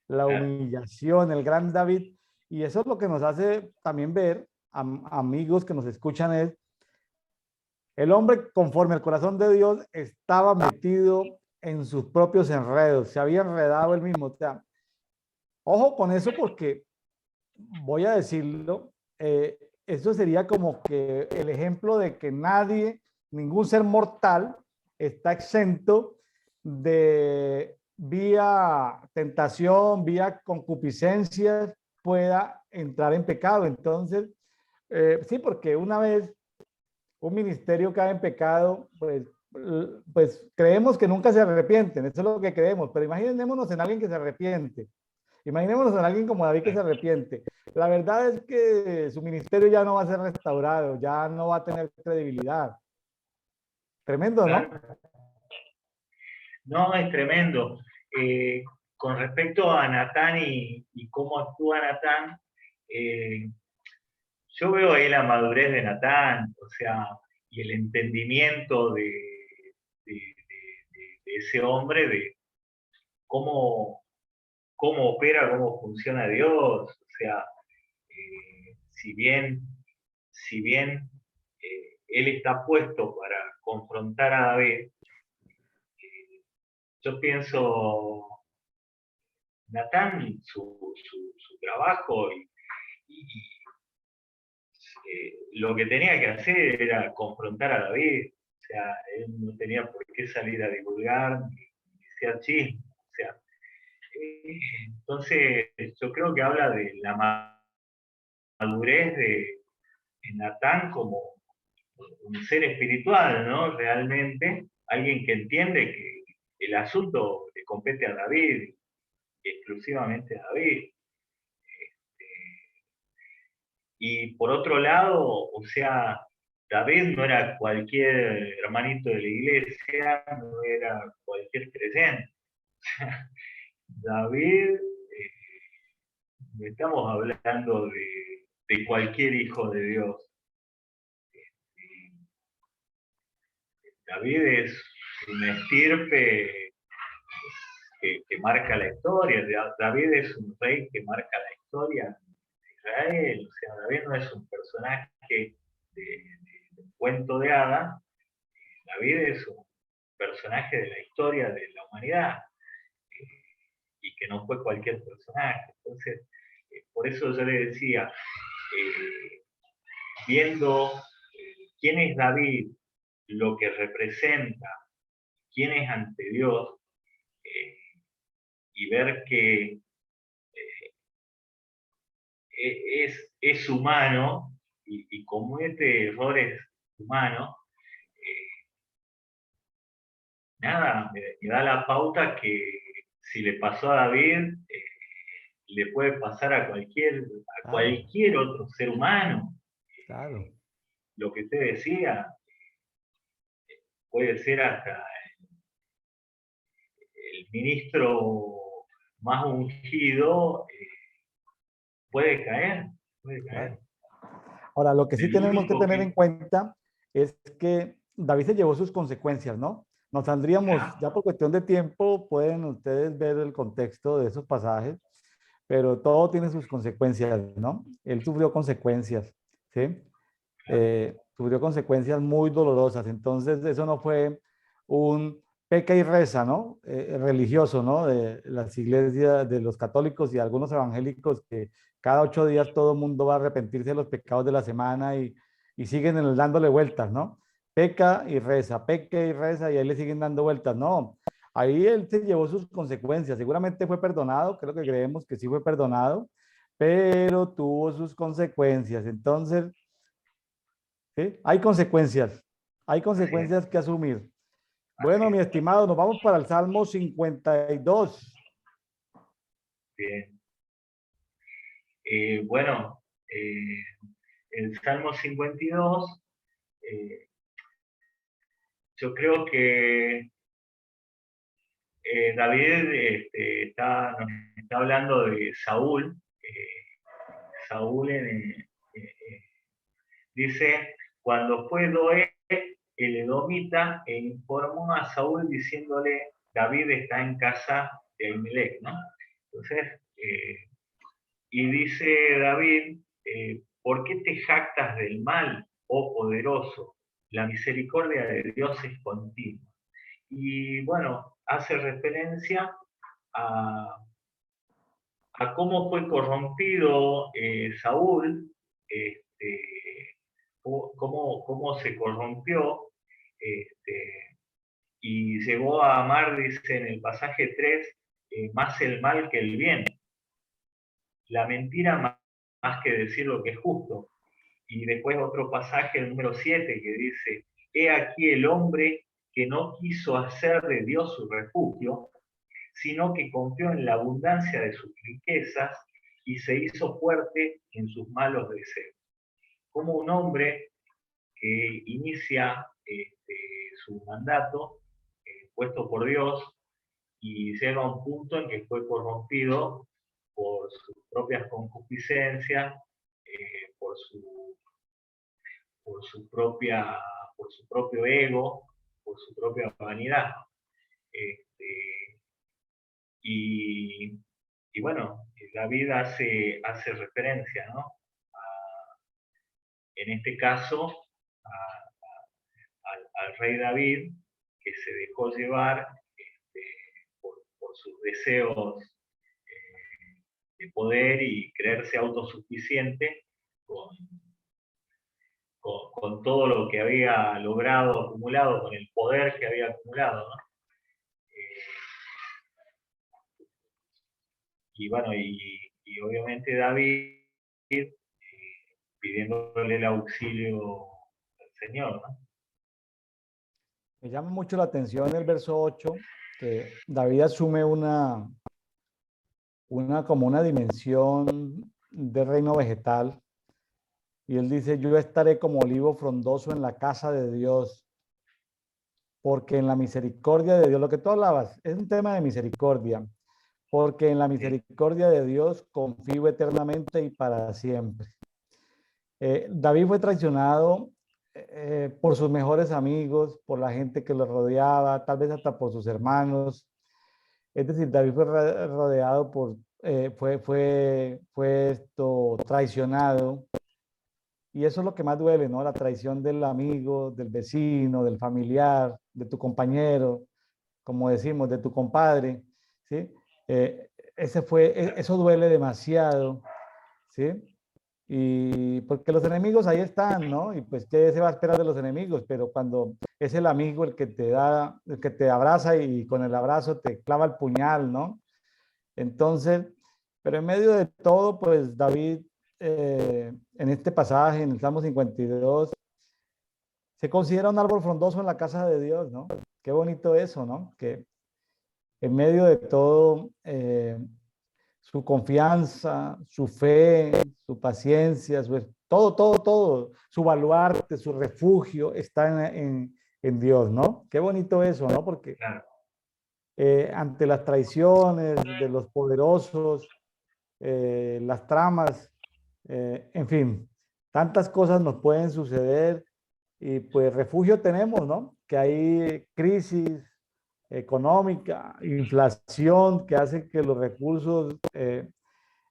la claro, humillación, el gran David? Y eso es lo que nos hace también ver, amigos que nos escuchan, es el hombre conforme al corazón de Dios estaba metido en sus propios enredos, se había enredado él mismo. O sea, ojo con eso porque voy a decirlo, eso sería como que el ejemplo de que nadie, ningún ser mortal está exento de vía tentación, vía concupiscencias, pueda entrar en pecado. Entonces, sí, porque una vez un ministerio cae en pecado, pues creemos que nunca se arrepienten, eso es lo que creemos, pero imaginémonos en alguien que se arrepiente. Imaginémonos en alguien como David que se arrepiente. La verdad es que su ministerio ya no va a ser restaurado, ya no va a tener credibilidad. Tremendo, ¿no? claro. No, es tremendo. Eh, con respecto a Natán y cómo actúa Natán, eh, yo veo ahí la madurez de Natán, o sea, y el entendimiento de ese hombre, de cómo, cómo opera, cómo funciona Dios. O sea, si bien él está puesto para confrontar a David, yo pienso, Natán, su trabajo y lo que tenía que hacer era confrontar a David. O sea, él no tenía por qué salir a divulgar ni ser chisme. O sea, entonces yo creo que habla de la madurez de Natán como un ser espiritual, ¿no? Realmente, alguien que entiende que el asunto le compete a David, exclusivamente a David. Y por otro lado, o sea, David no era cualquier hermanito de la iglesia, no era cualquier creyente. David, no estamos hablando de cualquier hijo de Dios. David es una estirpe que marca la historia. David es un rey que marca la historia de Israel. O sea, David no es un personaje de un cuento de hadas. David es un personaje de la historia de la humanidad y que no fue cualquier personaje. Entonces, por eso yo le decía, viendo quién es David, lo que representa, quién es ante Dios, y ver que es humano y comete errores humanos, nada, me da la pauta que si le pasó a David, le puede pasar a Claro, cualquier otro ser humano. claro. Lo que usted decía, puede ser hasta el ministro más ungido, puede caer, puede caer. Claro. Ahora, lo que sí El tenemos que único tener en que... cuenta es que David se llevó sus consecuencias, ¿no? Nos saldríamos, ya por cuestión de tiempo, pueden ustedes ver el contexto de esos pasajes, pero todo tiene sus consecuencias, ¿no? Él sufrió consecuencias, ¿sí? Sufrió consecuencias muy dolorosas, entonces eso no fue un peca y reza, ¿no? Religioso, ¿no? De las iglesias, de los católicos y algunos evangélicos que cada 8 días todo el mundo va a arrepentirse de los pecados de la semana y siguen dándole vueltas, ¿no? Peca y reza y ahí le siguen dando vueltas, no. Ahí él se llevó sus consecuencias, seguramente fue perdonado, creo que creemos que sí fue perdonado, pero tuvo sus consecuencias. Entonces, ¿sí? Hay Así es, consecuencias que asumir. así Bueno, mi es. estimado, nos vamos para el Salmo 52. Bien. Bueno, el Salmo 52, eh, yo creo que David nos está hablando de Saúl. Saúl dice, cuando fue Doeg, el edomita, e informó a Saúl diciéndole, David está en casa de Ahimelech, ¿no? Entonces, y dice David, ¿por qué te jactas del mal, oh poderoso? La misericordia de Dios es continua. Y bueno, hace referencia a, a cómo fue corrompido Saúl, cómo se corrompió, este, y llegó a amar, dice en el pasaje 3, más el mal que el bien. La mentira más que decir lo que es justo. Y después otro pasaje, el número 7, que dice, he aquí el hombre que no quiso hacer de Dios su refugio, sino que confió en la abundancia de sus riquezas y se hizo fuerte en sus malos deseos. Como un hombre que inicia su mandato puesto por Dios y llega a un punto en que fue corrompido por sus propias concupiscencias, por por su propia, por su propio ego, por su propia vanidad. Este, y, y, bueno, David hace referencia, ¿no? En este caso, al rey David, que se dejó llevar por sus deseos de poder y creerse autosuficiente con, con todo lo que había logrado, acumulado, con el poder que había acumulado, ¿no? Y bueno, y obviamente David pidiéndole el auxilio al Señor, ¿no? Me llama mucho la atención el verso 8, que David asume como una dimensión del reino vegetal. Y él dice, yo estaré como olivo frondoso en la casa de Dios, porque en la misericordia de Dios, lo que tú hablabas, es un tema de misericordia, porque en la Sí, misericordia de Dios confío eternamente y para siempre. David fue traicionado por sus mejores amigos, por la gente que lo rodeaba, tal vez hasta por sus hermanos. Es decir, David fue rodeado por, fue esto traicionado. Y eso es lo que más duele, ¿no? La traición del amigo, del vecino, del familiar, de tu compañero, como decimos, de tu compadre, ¿sí? Eso duele demasiado, ¿sí? Y porque los enemigos ahí están, ¿no? Y pues, ¿qué se va a esperar de los enemigos? Pero cuando es el amigo el que te da, el que te abraza y con el abrazo te clava el puñal, ¿no? Entonces, pero en medio de todo, pues David, en este pasaje, en el Salmo 52, se considera un árbol frondoso en la casa de Dios, ¿no? Qué bonito eso, ¿no? Que en medio de todo, su confianza, su fe, su paciencia, todo, su baluarte, su refugio está en Dios, ¿no? Qué bonito eso, ¿no? Porque claro. ante las traiciones de los poderosos, las tramas, en fin, tantas cosas nos pueden suceder y pues refugio tenemos, ¿no? Que hay crisis económica, inflación que hace que los recursos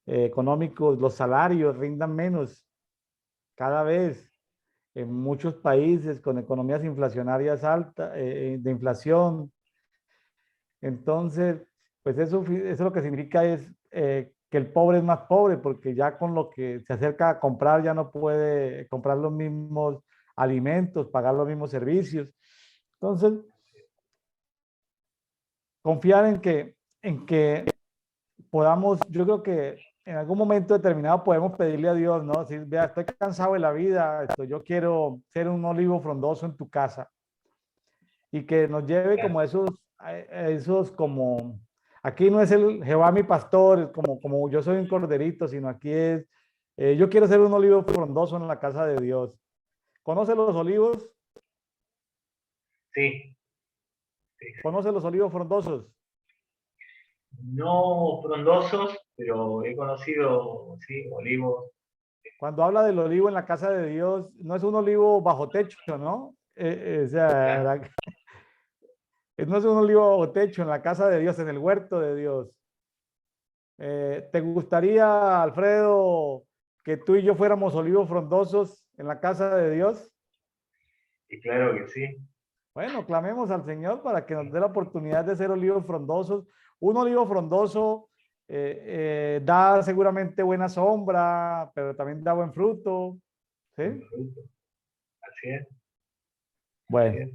económicos, los salarios rindan menos cada vez en muchos países con economías inflacionarias altas, de inflación. Entonces, pues eso lo que significa es que el pobre es más pobre porque ya con lo que se acerca a comprar ya no puede comprar los mismos alimentos, pagar los mismos servicios. Entonces, confiar en que podamos, yo creo que en algún momento determinado podemos pedirle a Dios, ¿no? Si, vea, estoy cansado de la vida, yo quiero ser un olivo frondoso en tu casa y que nos lleve como a esos como, aquí no es el Jehová mi pastor, como yo soy un corderito, sino aquí es, yo quiero ser un olivo frondoso en la casa de Dios. ¿Conoce los olivos? Sí, sí. ¿Conoce los olivos frondosos? No frondosos, pero he conocido, sí, olivos. Cuando habla del olivo en la casa de Dios, no es un olivo bajo techo, ¿no? O sea, Claro. no es un olivo bajo techo en la casa de Dios, en el huerto de Dios. ¿Te gustaría, Alfredo, que tú y yo fuéramos olivos frondosos en la casa de Dios? Y claro que sí. Bueno, clamemos al Señor para que nos dé la oportunidad de ser olivos frondosos. Un olivo frondoso da seguramente buena sombra, pero también da buen fruto. ¿Sí? Buen fruto. Así es, así Bueno, es.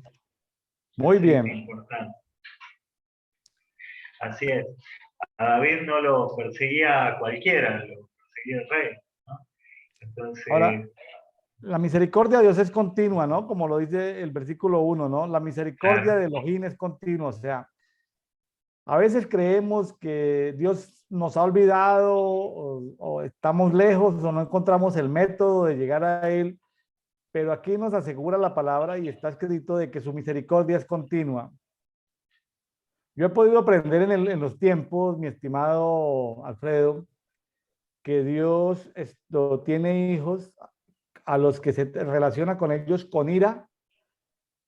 muy Así es, bien. importante. Así es. A David no lo perseguía cualquiera, lo perseguía el rey, ¿no? Ahora, Entonces, la misericordia de Dios es continua, ¿no? Como lo dice el versículo 1, ¿no? La misericordia claro, de Elohim es continua, o sea, a veces creemos que Dios nos ha olvidado o estamos lejos o no encontramos el método de llegar a Él, pero aquí nos asegura la palabra y está escrito de que su misericordia es continua. Yo he podido aprender en los tiempos, mi estimado Alfredo, que Dios tiene hijos a los que se relaciona con ellos con ira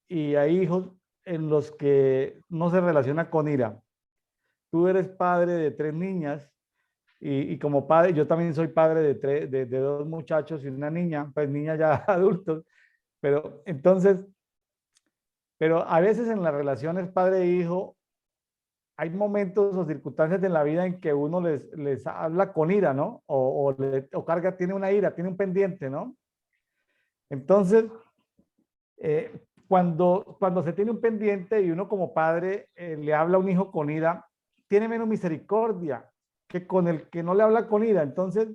y hay hijos en los que no se relaciona con ira. Tú eres padre de tres niñas y como padre, yo también soy padre de dos muchachos y una niña, pues niñas ya adultos, pero entonces, pero a veces en las relaciones padre e hijo hay momentos o circunstancias en la vida en que uno les habla con ira, ¿no? O carga, tiene una ira, tiene un pendiente, ¿no? Entonces, cuando se tiene un pendiente y uno como padre le habla a un hijo con ira, tiene menos misericordia que con el que no le habla con ira. Entonces,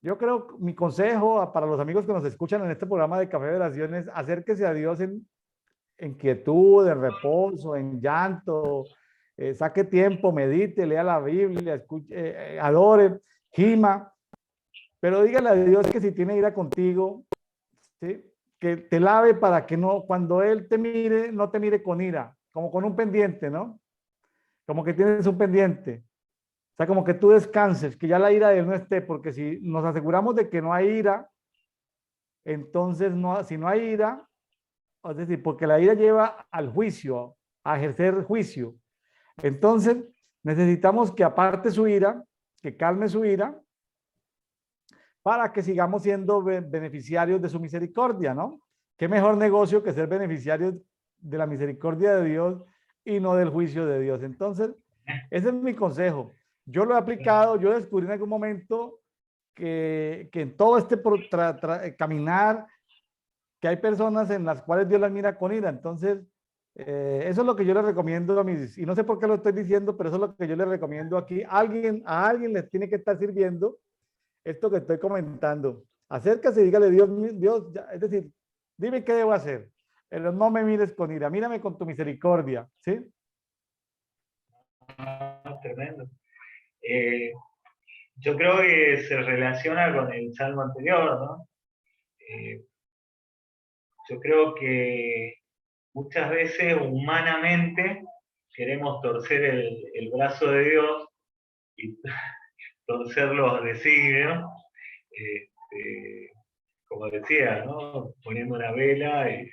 Yo creo, mi consejo para los amigos que nos escuchan en este programa de Café de Oración es acérquese a Dios en quietud, en reposo, en llanto, saque tiempo, medite, lea la Biblia, escuche, adore, gima, pero dígale a Dios que si tiene ira contigo, ¿sí? Que te lave para que no, cuando Él te mire, no te mire con ira, como con un pendiente, ¿no? Como que tienes un pendiente. O sea, como que tú descanses, que ya la ira de Él no esté, porque si nos aseguramos de que no hay ira, entonces no, si no hay ira, es decir, porque la ira lleva al juicio, a ejercer juicio. Entonces, necesitamos que aparte su ira, que calme su ira, para que sigamos siendo beneficiarios de su misericordia, ¿no? ¿Qué mejor negocio que ser beneficiarios de la misericordia de Dios y no del juicio de Dios? Entonces, ese es mi consejo. Yo lo he aplicado, yo descubrí en algún momento que en todo este caminar, que hay personas en las cuales Dios las mira con ira. Entonces, eso es lo que yo les recomiendo a mis, y no sé por qué lo estoy diciendo, pero eso es lo que yo les recomiendo aquí. A alguien les tiene que estar sirviendo esto que estoy comentando. Acércase y dígale, Dios, Dios, es decir, dime qué debo hacer. Pero no me mires con ira, mírame con tu misericordia, ¿sí? Tremendo. Eh, yo creo que se relaciona con el salmo anterior, ¿no? Eh, yo creo que muchas veces humanamente queremos torcer el brazo de Dios y torcer los designios, este, como decía, ¿no? Poniendo una vela y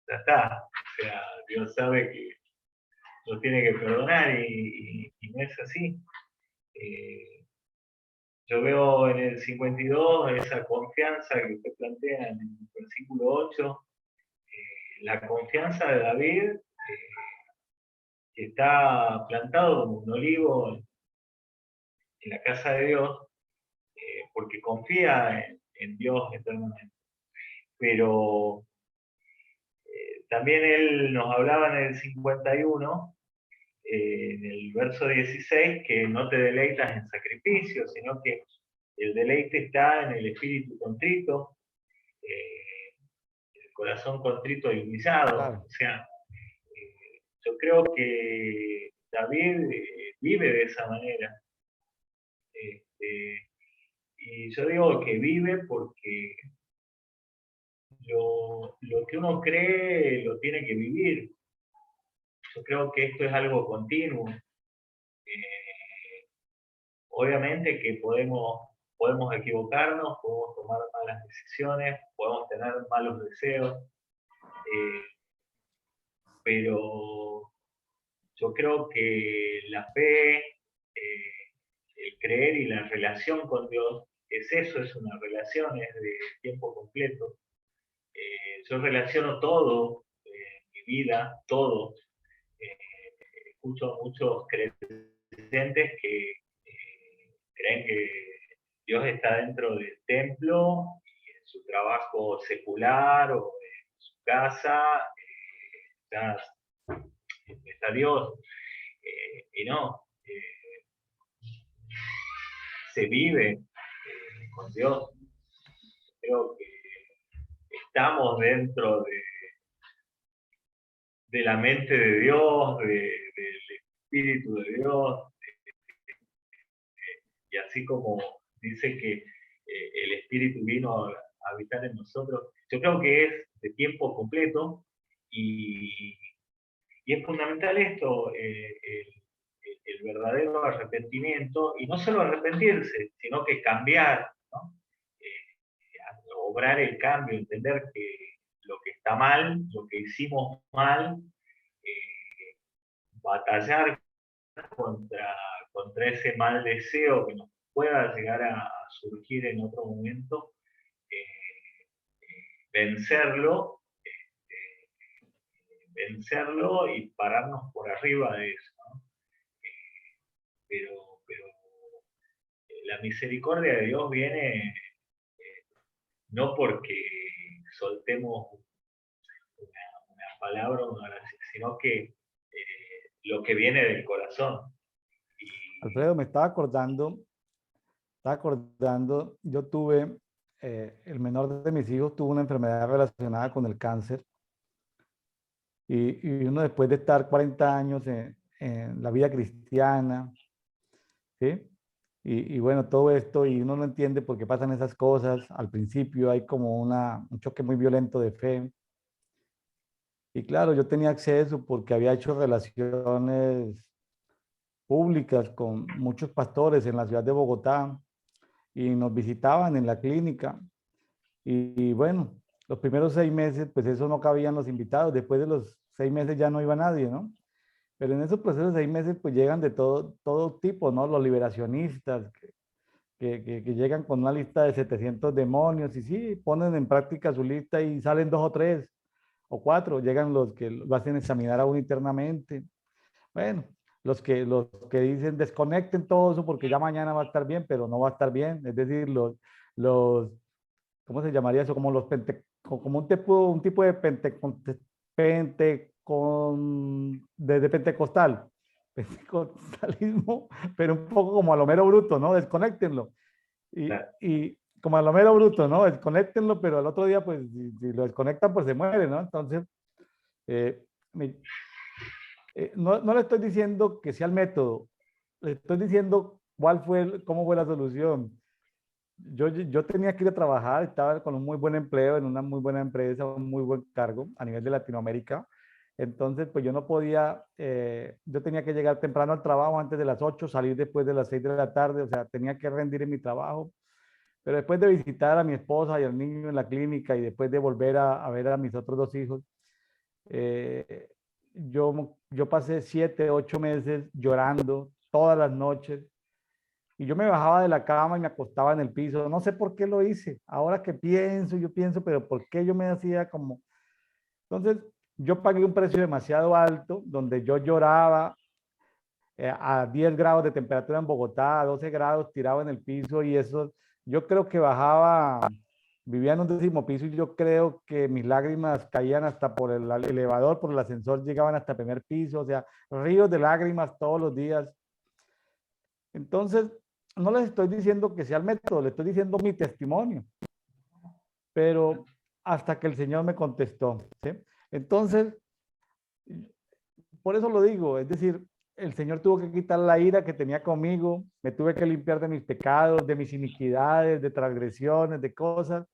ya está. O sea, Dios sabe que lo tiene que perdonar y no es así. Eh, yo veo en el 52 esa confianza que usted plantea en el versículo 8, la confianza de David, que está plantado como un olivo en la casa de Dios, porque confía en Dios eternamente. Pero también él nos hablaba en el 51, en el verso 16, que no te deleitas en sacrificio, sino que el deleite está en el espíritu contrito, el corazón contrito y humillado. Claro. O sea, yo creo que David vive de esa manera. Este, y yo digo que vive porque lo que uno cree lo tiene que vivir. Yo creo que esto es algo continuo. Obviamente que podemos equivocarnos, podemos tomar malas decisiones, podemos tener malos deseos, eh, pero yo creo que la fe, el creer y la relación con Dios es eso, es una relación, es de tiempo completo. Yo relaciono todo, mi vida, todo. Eh, Escucho a muchos creyentes que creen que Dios está dentro del templo y en su trabajo secular o en su casa está, está Dios. Y no, se vive con Dios. Creo que estamos dentro de la mente de Dios, del Espíritu de Dios, y así como dice que el Espíritu vino a habitar en nosotros, yo creo que es de tiempo completo y, y es fundamental esto, el verdadero arrepentimiento, y no solo arrepentirse, sino que cambiar, ¿no? Obrar el cambio, entender que lo que está mal, lo que hicimos mal, eh, batallar contra, contra ese mal deseo que nos pueda llegar a surgir en otro momento, vencerlo, vencerlo y pararnos por arriba de eso, ¿no? Pero la misericordia de Dios viene no porque soltemos una palabra, una oración, sino que lo que viene del corazón. Y Alfredo, me estaba acordando estaba acordando, yo tuve, el menor de mis hijos tuvo una enfermedad relacionada con el cáncer y uno después de estar 40 años en la vida cristiana, ¿sí? Y bueno, todo esto y uno no entiende por qué pasan esas cosas. Al principio hay como un choque muy violento de fe. Y claro, yo tenía acceso porque había hecho relaciones públicas con muchos pastores en la ciudad de Bogotá y nos visitaban en la clínica. Y bueno, los primeros 6 meses, pues eso no cabían los invitados. Después de los 6 meses ya no iba nadie, ¿no? Pero en esos procesos de 6 meses, pues llegan de todo tipo, ¿no? Los liberacionistas, que llegan con una lista de 700 demonios y sí, ponen en práctica su lista y salen 2 o 3 o 4. Llegan los que lo hacen examinar a uno internamente. Bueno, los que dicen desconecten todo eso porque ya mañana va a estar bien, pero no va a estar bien. Es decir, los ¿cómo se llamaría eso? Como como un tipo de de pentecostal, pentecostalismo, pero un poco como a lo mero bruto, ¿no? Desconéctenlo. Claro. Y como a lo mero bruto, ¿no? Desconéctenlo, pero al otro día, pues, si lo desconectan, pues se muere, ¿no? Entonces, eh, me- no le estoy diciendo que sea el método, le estoy diciendo cómo fue la solución. Yo tenía que ir a trabajar, estaba con un muy buen empleo en una muy buena empresa, un muy buen cargo a nivel de Latinoamérica. Entonces, pues yo no podía, yo tenía que llegar temprano al trabajo antes de las 8, salir después de las 6 de la tarde, o sea, tenía que rendir en mi trabajo. Pero después de visitar a mi esposa y al niño en la clínica y después de volver a ver a mis otros 2 hijos, eh, yo pasé 7, 8 meses llorando todas las noches y yo me bajaba de la cama y me acostaba en el piso. No sé por qué lo hice. Ahora que pienso, yo pienso, pero ¿por qué yo me hacía como? Entonces, yo pagué un precio demasiado alto donde yo lloraba a 10 grados de temperatura en Bogotá, a 12 grados tirado en el piso y eso, yo creo que bajaba, vivía en un 10.º piso y yo creo que mis lágrimas caían hasta por el elevador, por el ascensor, llegaban hasta el primer piso, o sea, ríos de lágrimas todos los días. Entonces, no les estoy diciendo que sea el método, les estoy diciendo mi testimonio, pero hasta que el Señor me contestó, ¿sí? Entonces, por eso lo digo, es decir, el Señor tuvo que quitar la ira que tenía conmigo, me tuve que limpiar de mis pecados, de mis iniquidades, de transgresiones, de cosas,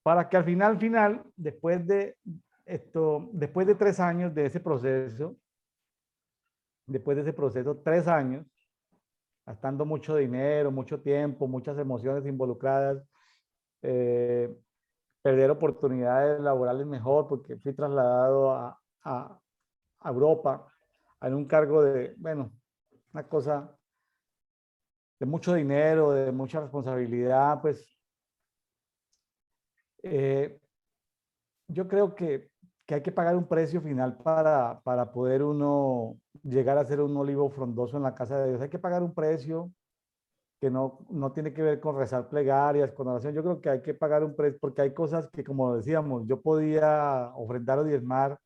para que al final, después de 3 años de ese proceso, después de ese proceso, 3 años, gastando mucho dinero, mucho tiempo, muchas emociones involucradas, eh, perder oportunidades laborales mejor porque fui trasladado a Europa en un cargo de, bueno, una cosa de mucho dinero, de mucha responsabilidad, pues eh, yo creo que hay que pagar un precio final para poder uno llegar a ser un olivo frondoso en la casa de Dios. Hay que pagar un precio que no tiene que ver con rezar plegarias, con oración. Yo creo que hay que pagar un precio porque hay cosas que, como decíamos, yo podía ofrendar o diezmar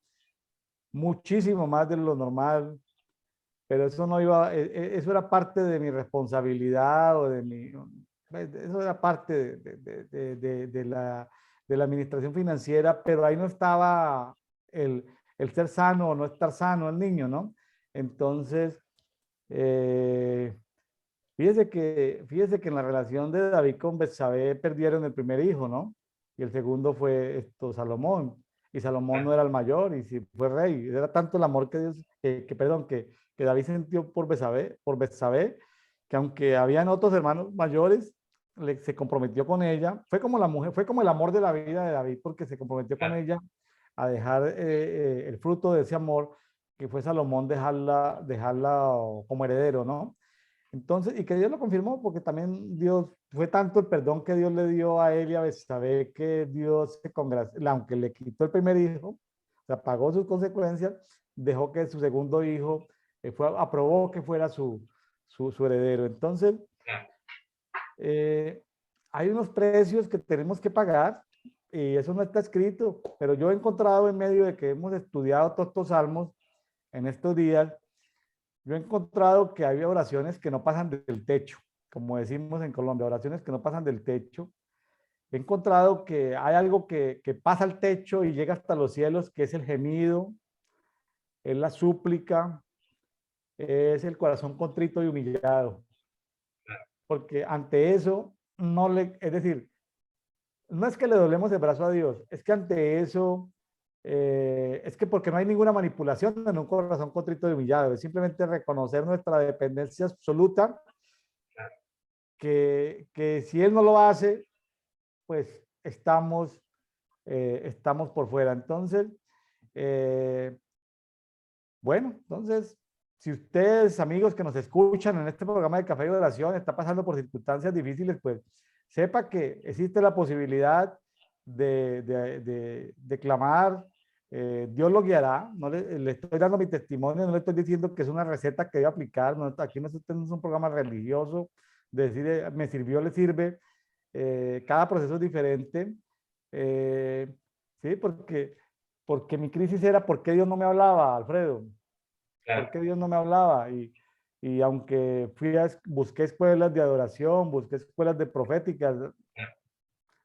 muchísimo más de lo normal, pero eso no iba, eso era parte de mi responsabilidad o de mi, eso era parte de la administración financiera, pero ahí no estaba el ser sano o no estar sano el niño, ¿no? Entonces, eh, fíjese que en la relación de David con Betsabé perdieron el primer hijo, ¿no? Y el segundo fue Salomón. Y Salomón no era el mayor y sí fue rey. Era tanto el amor que Dios, perdón, que David sintió por Betsabé, que aunque habían otros hermanos mayores, se comprometió con ella. Fue como la mujer, fue como el amor de la vida de David, porque se comprometió con ella a dejar el fruto de ese amor, que fue Salomón, dejarla como heredero, ¿no? Entonces, y que Dios lo confirmó, porque también Dios, fue tanto el perdón que Dios le dio a él y a Betsabé que Dios se congració, aunque le quitó el primer hijo, o sea, pagó sus consecuencias, dejó que su segundo hijo aprobó que fuera su heredero. Entonces, eh, hay unos precios que tenemos que pagar y eso no está escrito, pero yo he encontrado en medio de que hemos estudiado todos estos salmos en estos días, yo he encontrado que hay oraciones que no pasan del techo. como decimos en Colombia, oraciones que no pasan del techo. He encontrado que hay algo que pasa al techo y llega hasta los cielos, que es el gemido, es la súplica, es el corazón contrito y humillado. Porque ante eso, no le, es decir, no es que le doblemos el brazo a Dios, es que ante eso, es que porque no hay ninguna manipulación en un corazón contrito y humillado, es simplemente reconocer nuestra dependencia absoluta, que si Él no lo hace, pues estamos por fuera. Entonces, eh, bueno, entonces, si ustedes, amigos que nos escuchan en este programa de Café y Oración, está pasando por circunstancias difíciles, pues sepa que existe la posibilidad de clamar. Dios lo guiará. No le estoy dando mi testimonio, no le estoy diciendo que es una receta que debe aplicar. No, aquí no es un programa religioso de decir, me sirvió, le sirve. Cada proceso es diferente. Eh, sí, porque mi crisis era por qué Dios no me hablaba, Alfredo. ¿Por Claro, qué Dios no me hablaba? Y aunque busqué escuelas de adoración, busqué escuelas de proféticas,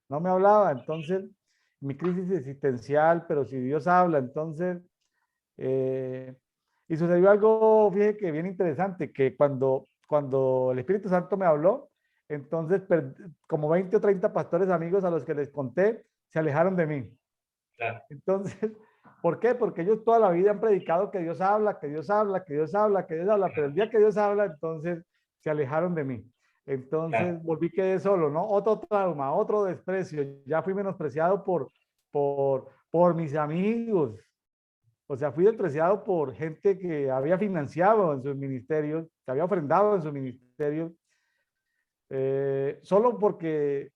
no me hablaba. Entonces, mi crisis existencial, pero si Dios habla, entonces, eh, y sucedió algo, fíjate que bien interesante, que cuando el Espíritu Santo me habló, entonces como 20 o 30 pastores amigos a los que les conté, se alejaron de mí. claro, Entonces, ¿por qué? Porque ellos toda la vida han predicado que Dios habla, que Dios habla, que Dios habla, que Dios habla, pero el día que Dios habla, entonces se alejaron de mí. claro. Entonces volví quedé solo, ¿no? Otro trauma, otro desprecio. Ya fui menospreciado por mis amigos. O sea, fui despreciado por gente que había financiado en sus ministerios, que había ofrendado en sus ministerios, solo porque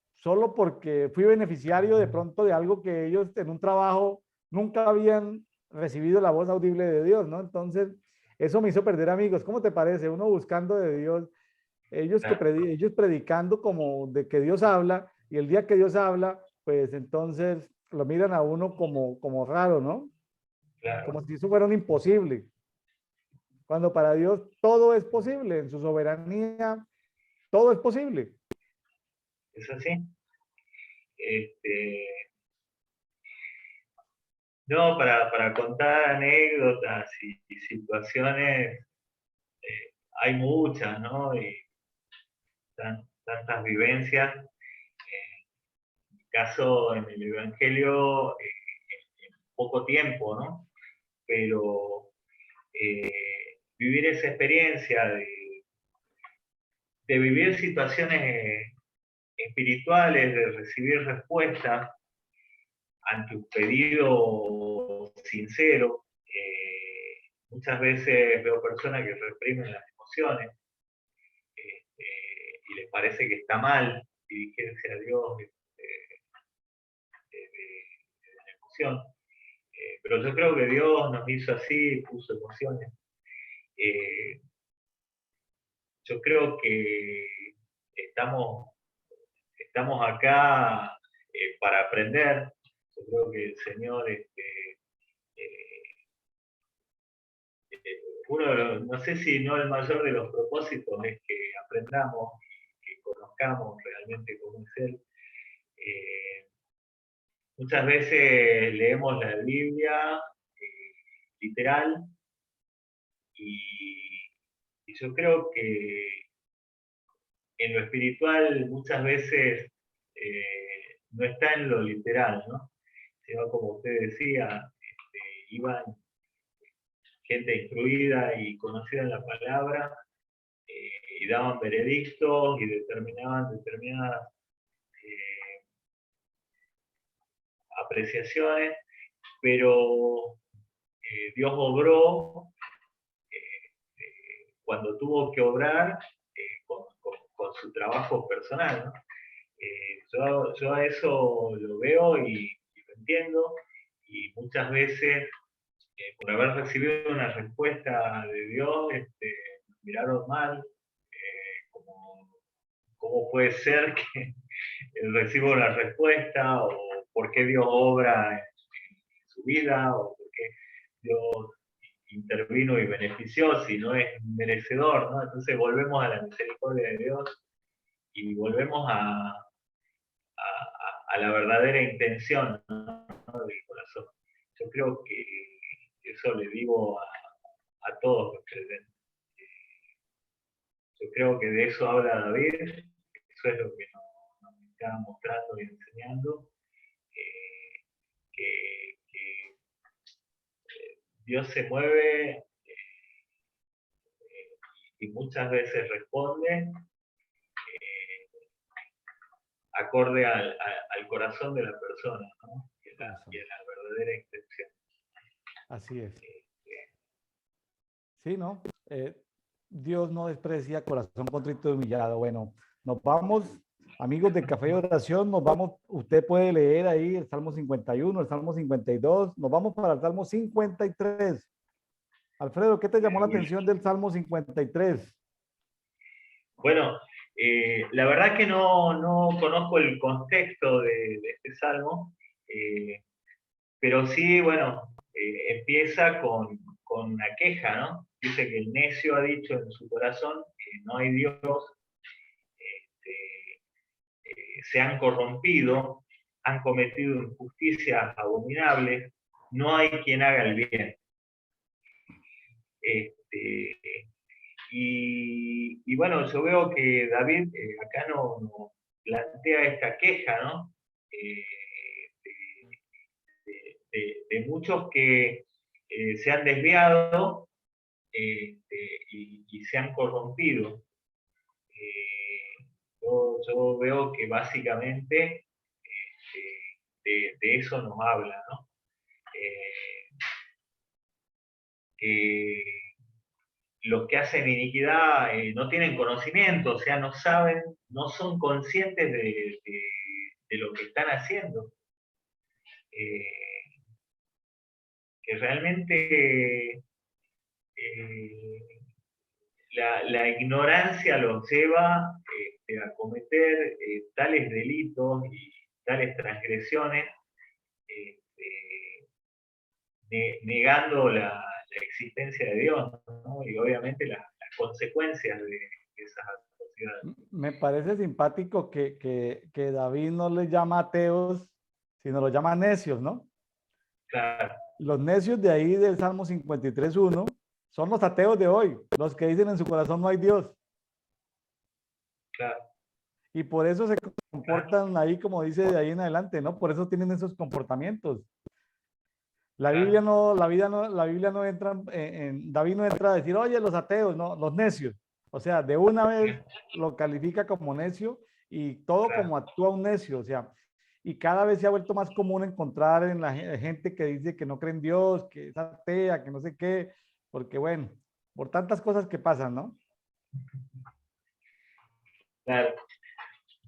fui beneficiario de pronto de algo que ellos en un trabajo nunca habían recibido la voz audible de Dios, ¿no? Entonces, eso me hizo perder amigos. ¿Cómo te parece? Uno buscando de Dios, ellos predicando como de que Dios habla, y el día que Dios habla, pues entonces lo miran a uno como raro, ¿no? Claro, Como si eso fuera un imposible. Cuando para Dios todo es posible, en su soberanía todo es posible. es así. Este, no, para contar anécdotas y situaciones, hay muchas, ¿no? Y tantas vivencias. En mi caso, en el Evangelio, en poco tiempo, ¿no? Pero vivir esa experiencia de vivir situaciones espirituales, de recibir respuestas ante un pedido sincero. Muchas veces veo personas que reprimen las emociones y les parece que está mal dirigirse a Dios de la emoción. Pero yo creo que Dios nos hizo así, puso emociones. Eh, yo creo que estamos, estamos acá para aprender. Yo creo que el Señor eh, uno de los, no sé si no el mayor de los propósitos es que aprendamos, que conozcamos realmente cómo es Él. Eh, Muchas veces leemos la Biblia literal y, y yo creo que en lo espiritual muchas veces no está en lo literal, ¿no? Sino como usted decía, iban gente instruida y conocida en la palabra y daban veredictos y determinaban determinadas apreciaciones, pero Dios obró cuando tuvo que obrar con su trabajo personal, ¿no? Yo a eso lo veo y lo entiendo, y muchas veces, por haber recibido una respuesta de Dios, nos miraron mal, como cómo puede ser que reciba una respuesta, o por qué Dios obra en su vida, o por qué Dios intervino y benefició si no es merecedor, ¿no? Entonces volvemos a la misericordia de Dios y volvemos a la verdadera intención, ¿no? Del corazón. Yo creo que eso le digo a todos los creyentes. Yo creo que de eso habla David, eso es lo que nos está mostrando y enseñando, que Dios se mueve y muchas veces responde acorde al corazón de la persona, ¿no? Y a la verdadera intención. Así es. Sí, ¿no? Dios no desprecia corazón contrito y humillado. Bueno, nos vamos, amigos de Café y Oración, nos vamos, usted puede leer ahí el Salmo 51, el Salmo 52, nos vamos para el Salmo 53. Alfredo, ¿qué te llamó la atención del Salmo 53? Bueno, la verdad que no conozco el contexto de este salmo, pero sí, bueno, empieza con una queja, ¿no? Dice que el necio ha dicho en su corazón que no hay Dios, este, se han corrompido, han cometido injusticias abominables, no hay quien haga el bien. Y bueno, yo veo que David acá no plantea esta queja, ¿no? De muchos que se han desviado y se han corrompido. Yo veo que básicamente de eso nos habla, ¿no? Que los que hacen iniquidad no tienen conocimiento, o sea, no saben, no son conscientes de lo que están haciendo. Que realmente la ignorancia los lleva a cometer tales delitos y tales transgresiones, negando la existencia de Dios, ¿no? Y obviamente las consecuencias de esas atrocidades. Me parece simpático que David no les llama ateos, sino los llama necios, ¿no? Claro. Los necios de ahí del Salmo 53:1 son los ateos de hoy, los que dicen en su corazón no hay Dios. Claro. Y por eso se comportan ahí, como dice de ahí en adelante, ¿no? Por eso tienen esos comportamientos. La Biblia no, la Biblia no entra David no entra a decir, oye, los ateos, no, los necios. O sea, de una vez lo califica como necio y todo como actúa un necio. O sea, y cada vez se ha vuelto más común encontrar en la gente que dice que no cree en Dios, que es atea, que no sé qué, porque bueno, por tantas cosas que pasan, ¿no? Claro.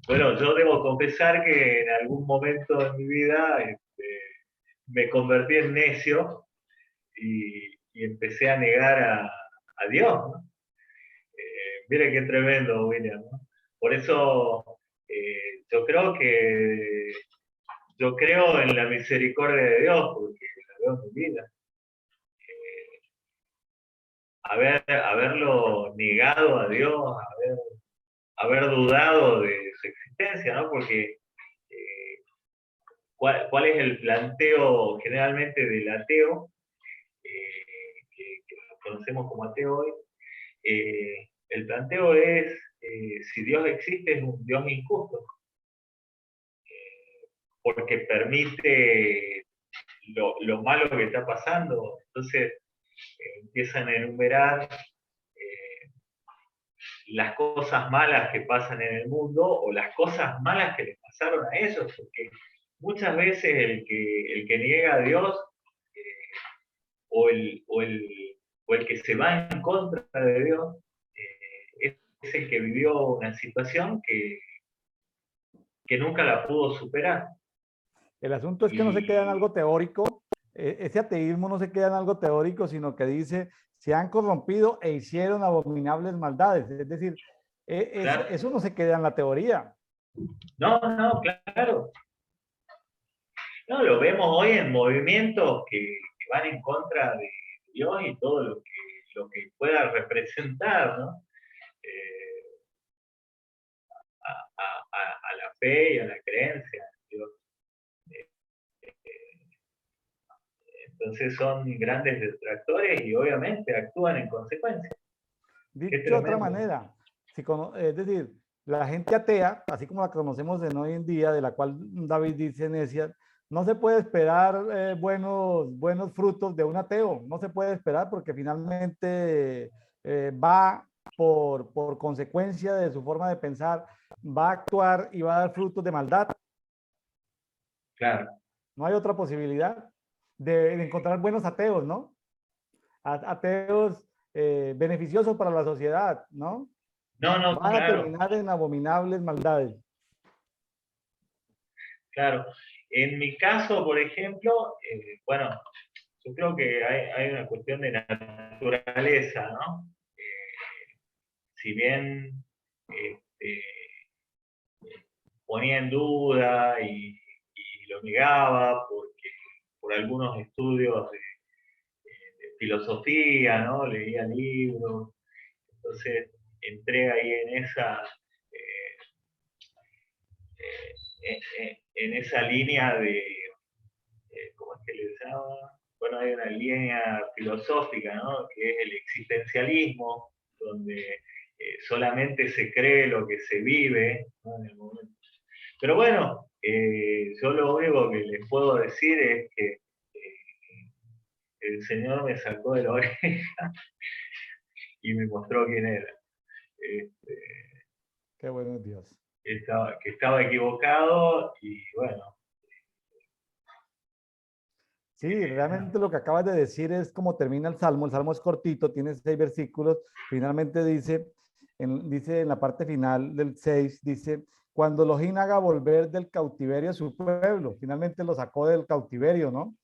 Bueno, yo debo confesar que en algún momento de mi vida me convertí en necio y empecé a negar a Dios, ¿no? Mire qué tremendo, William, ¿no? Por eso yo creo en la misericordia de Dios, porque la veo en mi vida. Haberlo negado a Dios, haber dudado de su existencia, ¿no? Porque ¿cuál es el planteo generalmente del ateo, que lo conocemos como ateo hoy? El planteo es, si Dios existe, es un Dios injusto, porque permite lo malo que está pasando. Entonces empiezan a enumerar las cosas malas que pasan en el mundo o las cosas malas que les pasaron a ellos, porque muchas veces el que niega a Dios o, el que se va en contra de Dios es el que vivió una situación que nunca la pudo superar. El asunto es que no se queda en algo teórico, ese ateísmo no se queda en algo teórico, sino que dice, se han corrompido e hicieron abominables maldades. Es decir, Claro. eso no se queda en la teoría. No, claro. No, lo vemos hoy en movimientos que van en contra de Dios y todo lo que pueda representar, ¿no? a la fe y a la creencia en Dios. Entonces son grandes detractores y obviamente actúan en consecuencia. Qué Dicho de otra tremendo. manera, es decir, la gente atea, así como la conocemos en hoy en día, de la cual David dice en Necias, no se puede esperar buenos frutos de un ateo, no se puede esperar porque finalmente va por consecuencia de su forma de pensar, va a actuar y va a dar frutos de maldad. Claro. No hay otra posibilidad de encontrar buenos ateos, ¿no? Ateos beneficiosos para la sociedad, ¿no? No, no, Van a claro, terminar en abominables maldades. claro. En mi caso, por ejemplo, bueno, yo creo que hay una cuestión de naturaleza, ¿no? Si bien este, ponía en duda y lo negaba porque por algunos estudios de filosofía, ¿no? Leía libros, entonces entré ahí eh, en esa línea de, ¿cómo es que le llama? Bueno, hay una línea filosófica, ¿no? Que es el existencialismo, donde solamente se cree lo que se vive, ¿no? En el momento. Pero bueno, yo lo único que les puedo decir es que el Señor me sacó de la oreja y me mostró quién era. Este, Qué bueno es Dios. que estaba equivocado y bueno. Sí, realmente lo que acabas de decir es cómo termina el Salmo. El Salmo es cortito, tiene 6 versículos. Finalmente dice en la parte final del 6, dice, cuando Elohim haga volver del cautiverio a su pueblo. Finalmente lo sacó del cautiverio, ¿no?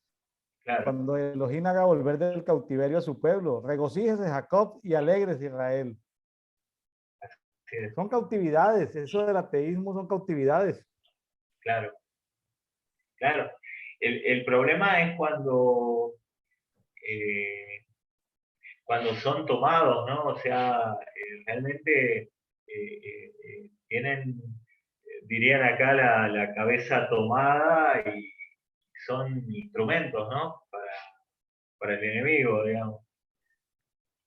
Claro, Cuando Elohim haga volver del cautiverio a su pueblo. Regocíjese Jacob y alegres Israel. sí, Son cautividades, eso del ateísmo son cautividades. claro, claro. El problema es cuando son tomados, ¿no? O sea, realmente tienen, dirían acá, la cabeza tomada y son instrumentos, ¿no? Para el enemigo, digamos.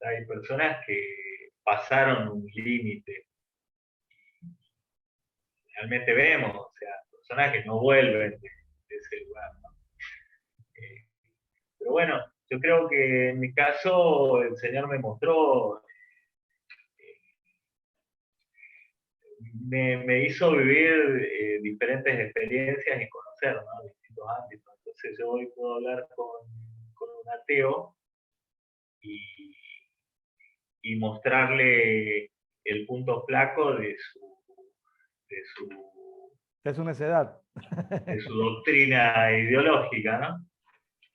Hay personas que pasaron un límite. Realmente vemos, o sea, personas que no vuelven de ese lugar, ¿no? Pero bueno, yo creo que en mi caso el Señor me mostró, me hizo vivir diferentes experiencias y conocer, ¿no? Distintos ámbitos. Entonces yo hoy puedo hablar con un ateo y, y mostrarle el punto flaco de su, Es una necedad. de su doctrina ideológica, ¿no?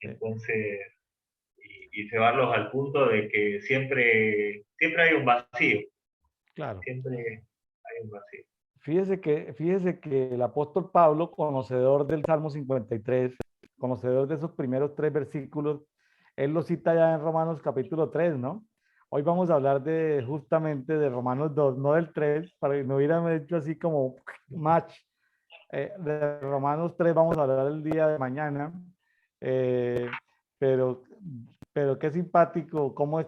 Entonces, y llevarlos al punto de que siempre hay un vacío, Claro. siempre hay un vacío. Fíjese que el apóstol Pablo, conocedor del Salmo 53, conocedor de esos primeros 3 versículos, él lo cita ya en Romanos capítulo 3, ¿no? Hoy vamos a hablar justamente de Romanos 2, no del 3, para que no hubiéramos hecho así como match. De Romanos 3 vamos a hablar el día de mañana, eh, pero, pero qué simpático, cómo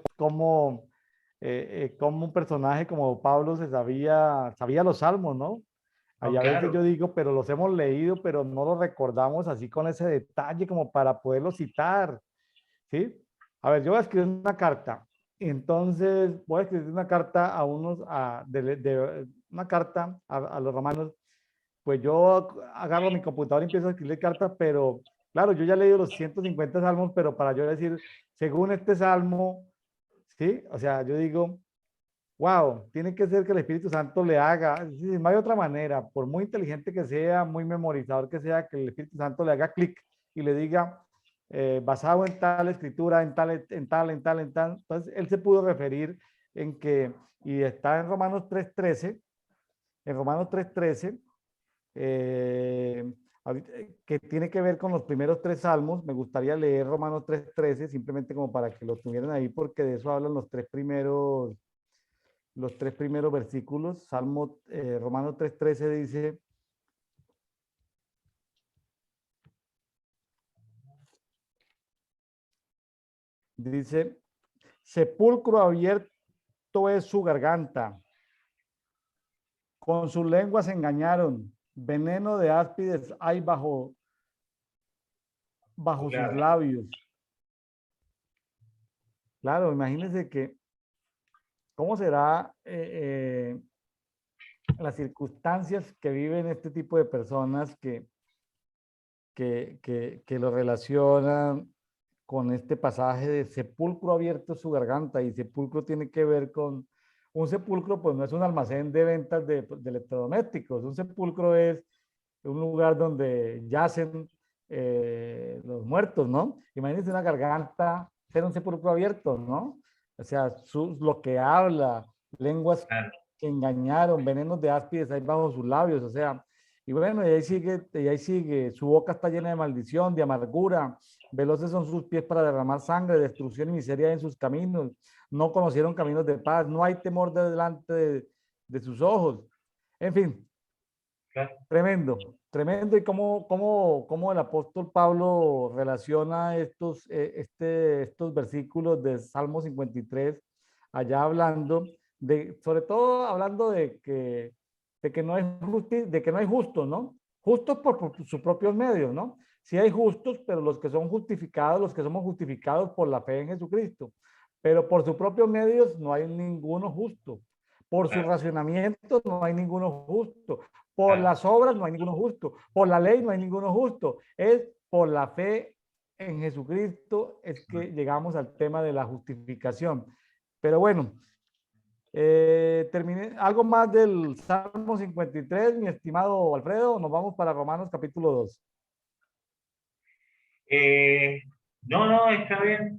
un personaje como Pablo sabía los salmos, ¿no? Ahí No, a veces claro, yo digo, pero los hemos leído, pero no los recordamos así con ese detalle como para poderlos citar, ¿sí? A ver, yo voy a escribir una carta. Entonces, voy a escribir una carta una carta a los romanos. Pues yo agarro mi computadora y empiezo a escribir cartas, pero claro, yo ya he leído los 150 salmos, pero para yo decir, según este salmo, ¿sí? O sea, yo digo, wow, tiene que ser que el Espíritu Santo le haga, sí, no hay otra manera, por muy inteligente que sea, muy memorizador que sea, que el Espíritu Santo le haga clic y le diga, basado en tal escritura, en tal, en tal, en tal, en tal. Entonces, él se pudo referir en que, y está en Romanos 3:13, en Romanos 3:13, eh, que tiene que ver con los primeros 3 salmos. Me gustaría leer Romanos 3:13, simplemente como para que lo tuvieran ahí, porque de eso hablan los tres primeros versículos. Romanos 3:13 dice, Dice, sepulcro abierto es su garganta, con sus lenguas engañaron, veneno de áspides hay bajo sus Claro, labios. Claro, imagínense que cómo será las circunstancias que viven este tipo de personas que lo relacionan con este pasaje de sepulcro abierto su garganta, y sepulcro tiene que ver con un sepulcro, pues no es un almacén de ventas de electrodomésticos, un sepulcro es un lugar donde yacen los muertos, ¿no? Imagínense una garganta, ser un sepulcro abierto, ¿no? O sea, lo que habla, lenguas claro, que engañaron, venenos de áspides ahí bajo sus labios, o sea, y bueno, y ahí sigue, su boca está llena de maldición, de amargura, veloces son sus pies para derramar sangre, destrucción y miseria en sus caminos, no conocieron caminos de paz, no hay temor delante de sus ojos. En fin, claro. tremendo, tremendo. Y cómo el apóstol Pablo relaciona estos versículos de Salmo 53, allá hablando sobre todo hablando de que no hay de que no hay justos, ¿no? Justos por sus propios medios, ¿no? Sí hay justos, pero los que son justificados, los que somos justificados por la fe en Jesucristo. Pero por sus propios medios no hay ninguno justo. Por su Claro, racionamiento no hay ninguno justo. Por claro. las obras no hay ninguno justo. Por la ley no hay ninguno justo. Es por la fe en Jesucristo es que llegamos al tema de la justificación. Pero bueno, terminé. ¿Algo más del Salmo 53, mi estimado Alfredo? Nos vamos para Romanos capítulo 2. Eh, no, no, está bien,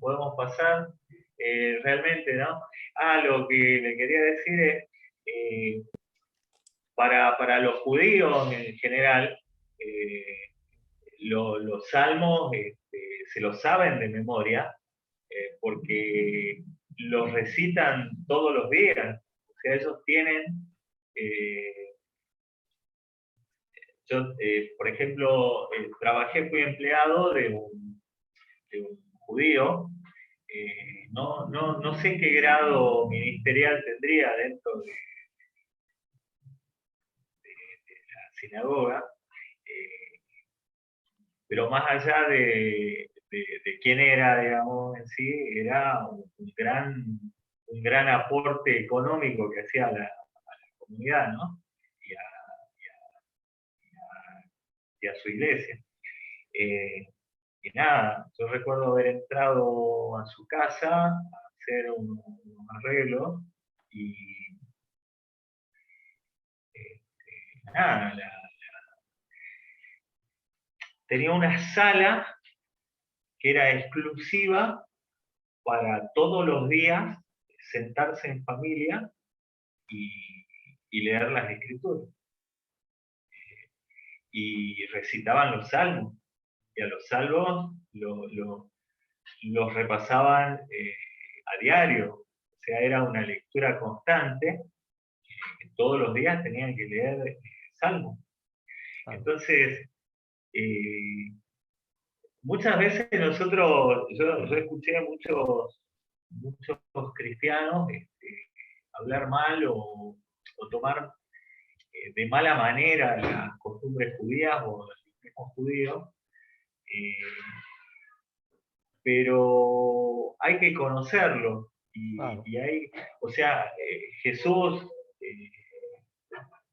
podemos pasar. Realmente, ¿no? Lo que le quería decir es, eh, para los judíos en general, los salmos se los saben de memoria porque los recitan todos los días. O sea, ellos tienen, eh, yo, por ejemplo, fui empleado de un judío. No sé qué grado ministerial tendría dentro de la sinagoga, eh, pero más allá de quién era, digamos, en sí, era un gran aporte económico que hacía a la comunidad, ¿no? Y a su iglesia. Eh, y nada, yo recuerdo haber entrado a su casa a hacer unos arreglos y nada, tenía una sala que era exclusiva para todos los días sentarse en familia y, y leer las escrituras. Y recitaban los salmos, y a los salmos los repasaban a diario. O sea, era una lectura constante, que todos los días tenían que leer salmos. Claro. Entonces, muchas veces yo escuché a muchos cristianos hablar mal o tomar de mala manera las costumbres judías o los mismos judíos, eh, pero hay que conocerlo Claro. o sea, Jesús eh,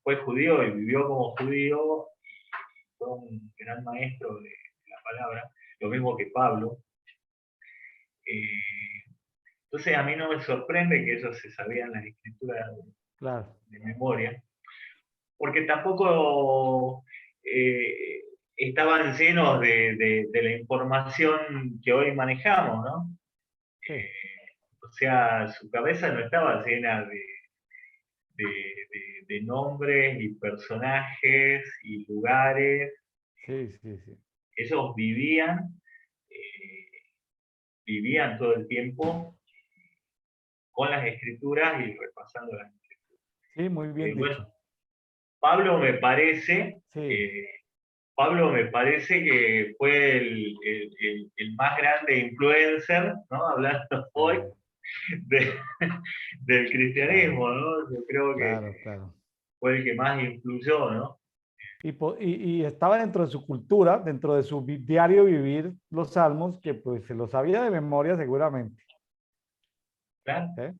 fue judío y vivió como judío y fue un gran maestro de la palabra, lo mismo que Pablo. Eh, entonces a mí no me sorprende que ellos se sabían las escrituras Claro. de memoria, porque tampoco estaban llenos de la información que hoy manejamos, ¿no? Sí, O sea, su cabeza no estaba llena de nombres y personajes y lugares. sí, sí, sí. Ellos eh, vivían todo el tiempo con las escrituras y repasando las escrituras. Sí, muy bien Bueno, dicho. Pablo me parece Sí, Pablo me parece que fue el más grande influencer, ¿no? Hablando hoy de, del Claro, cristianismo, ¿no? Yo creo que claro, claro. fue el que más influyó, ¿no? Y estaba dentro de su cultura, dentro de su diario vivir los salmos, que pues se los sabía de memoria seguramente. Claro, ¿Eh?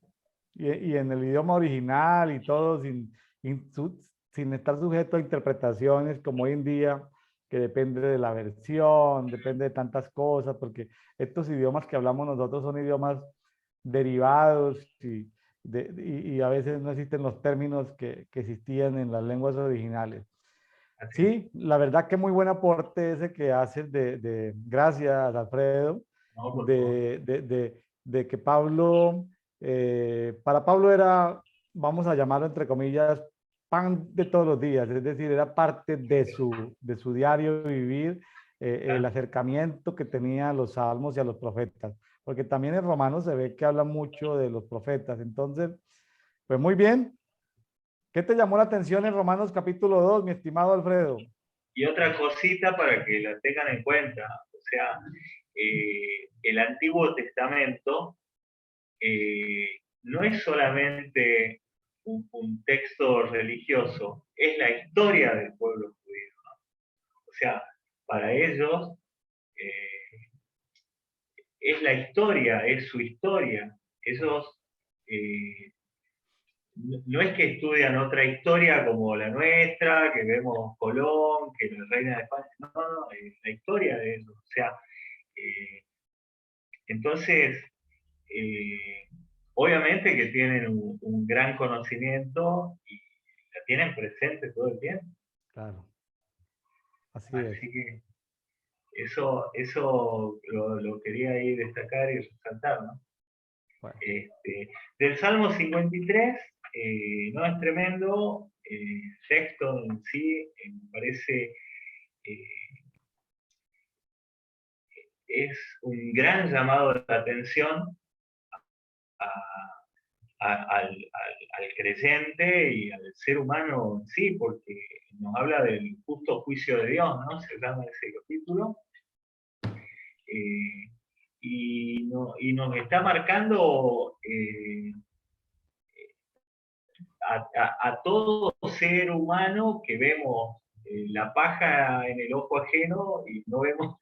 Y en el idioma original y todo, sin estar sujeto a interpretaciones como hoy en día, que depende de la versión, depende de tantas cosas, porque estos idiomas que hablamos nosotros son idiomas derivados y a veces no existen los términos que existían en las lenguas originales. así es. Sí, la verdad que muy buen aporte ese que haces gracias, Alfredo, No, por favor. de que Pablo, para Pablo era, vamos a llamarlo entre comillas, pan de todos los días, es decir, era parte de su diario vivir, el Claro. acercamiento que tenía a los salmos y a los profetas, porque también en Romanos se ve que habla mucho de los profetas. Entonces, pues muy bien. ¿Qué te llamó la atención en Romanos capítulo 2, mi estimado Alfredo? Y otra cosita para que la tengan en cuenta, o sea, el Antiguo Testamento no es solamente un texto religioso, es la historia del pueblo judío. O sea, para ellos eh, es la historia, es su historia. Ellos eh, no es que estudian otra historia como la nuestra, que vemos Colón, que la reina de España, no, no, es la historia de ellos. O sea, eh, entonces, eh, obviamente que tienen un gran conocimiento y la tienen presente todo el tiempo. Claro, así es. Así que eso lo quería ahí destacar y resaltar, ¿no? Bueno, Del Salmo 53, no es tremendo, texto en sí, me parece, eh, es un gran llamado de atención a, al creyente y al ser humano en sí, porque nos habla del justo juicio de Dios, ¿no? Se llama ese capítulo. Eh, y nos está marcando a todo ser humano que vemos la paja en el ojo ajeno y no vemos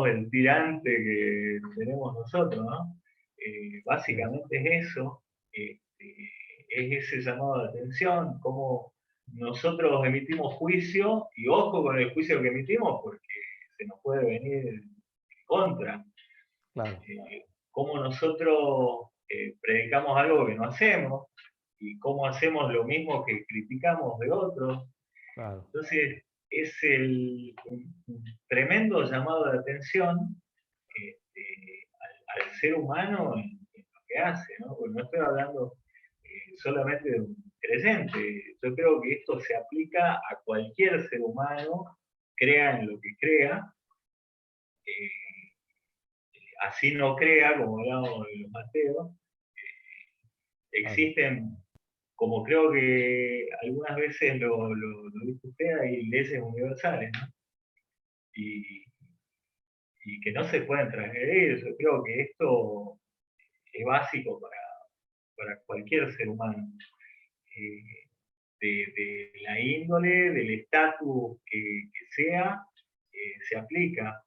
el tirante que tenemos nosotros, ¿no? así es. Básicamente es eso, es ese llamado de atención, cómo nosotros emitimos juicio, y ojo con el juicio que emitimos, porque se nos puede venir en contra. Claro, Cómo nosotros predicamos algo que no hacemos, y cómo hacemos lo mismo que criticamos de otros. claro. Entonces, es un tremendo llamado de atención al ser humano en lo que hace, ¿no? Porque no estoy hablando solamente de un creyente. Yo creo que esto se aplica a cualquier ser humano, crea en lo que crea, eh, así no crea, como hablábamos de los Mateos. Claro. Existen, como creo que algunas veces lo dice usted, hay leyes universales, ¿no? Y, y que no se pueden transgredir. Yo creo que esto es básico para cualquier ser humano. Eh, de la índole, del estatus que sea, se aplica.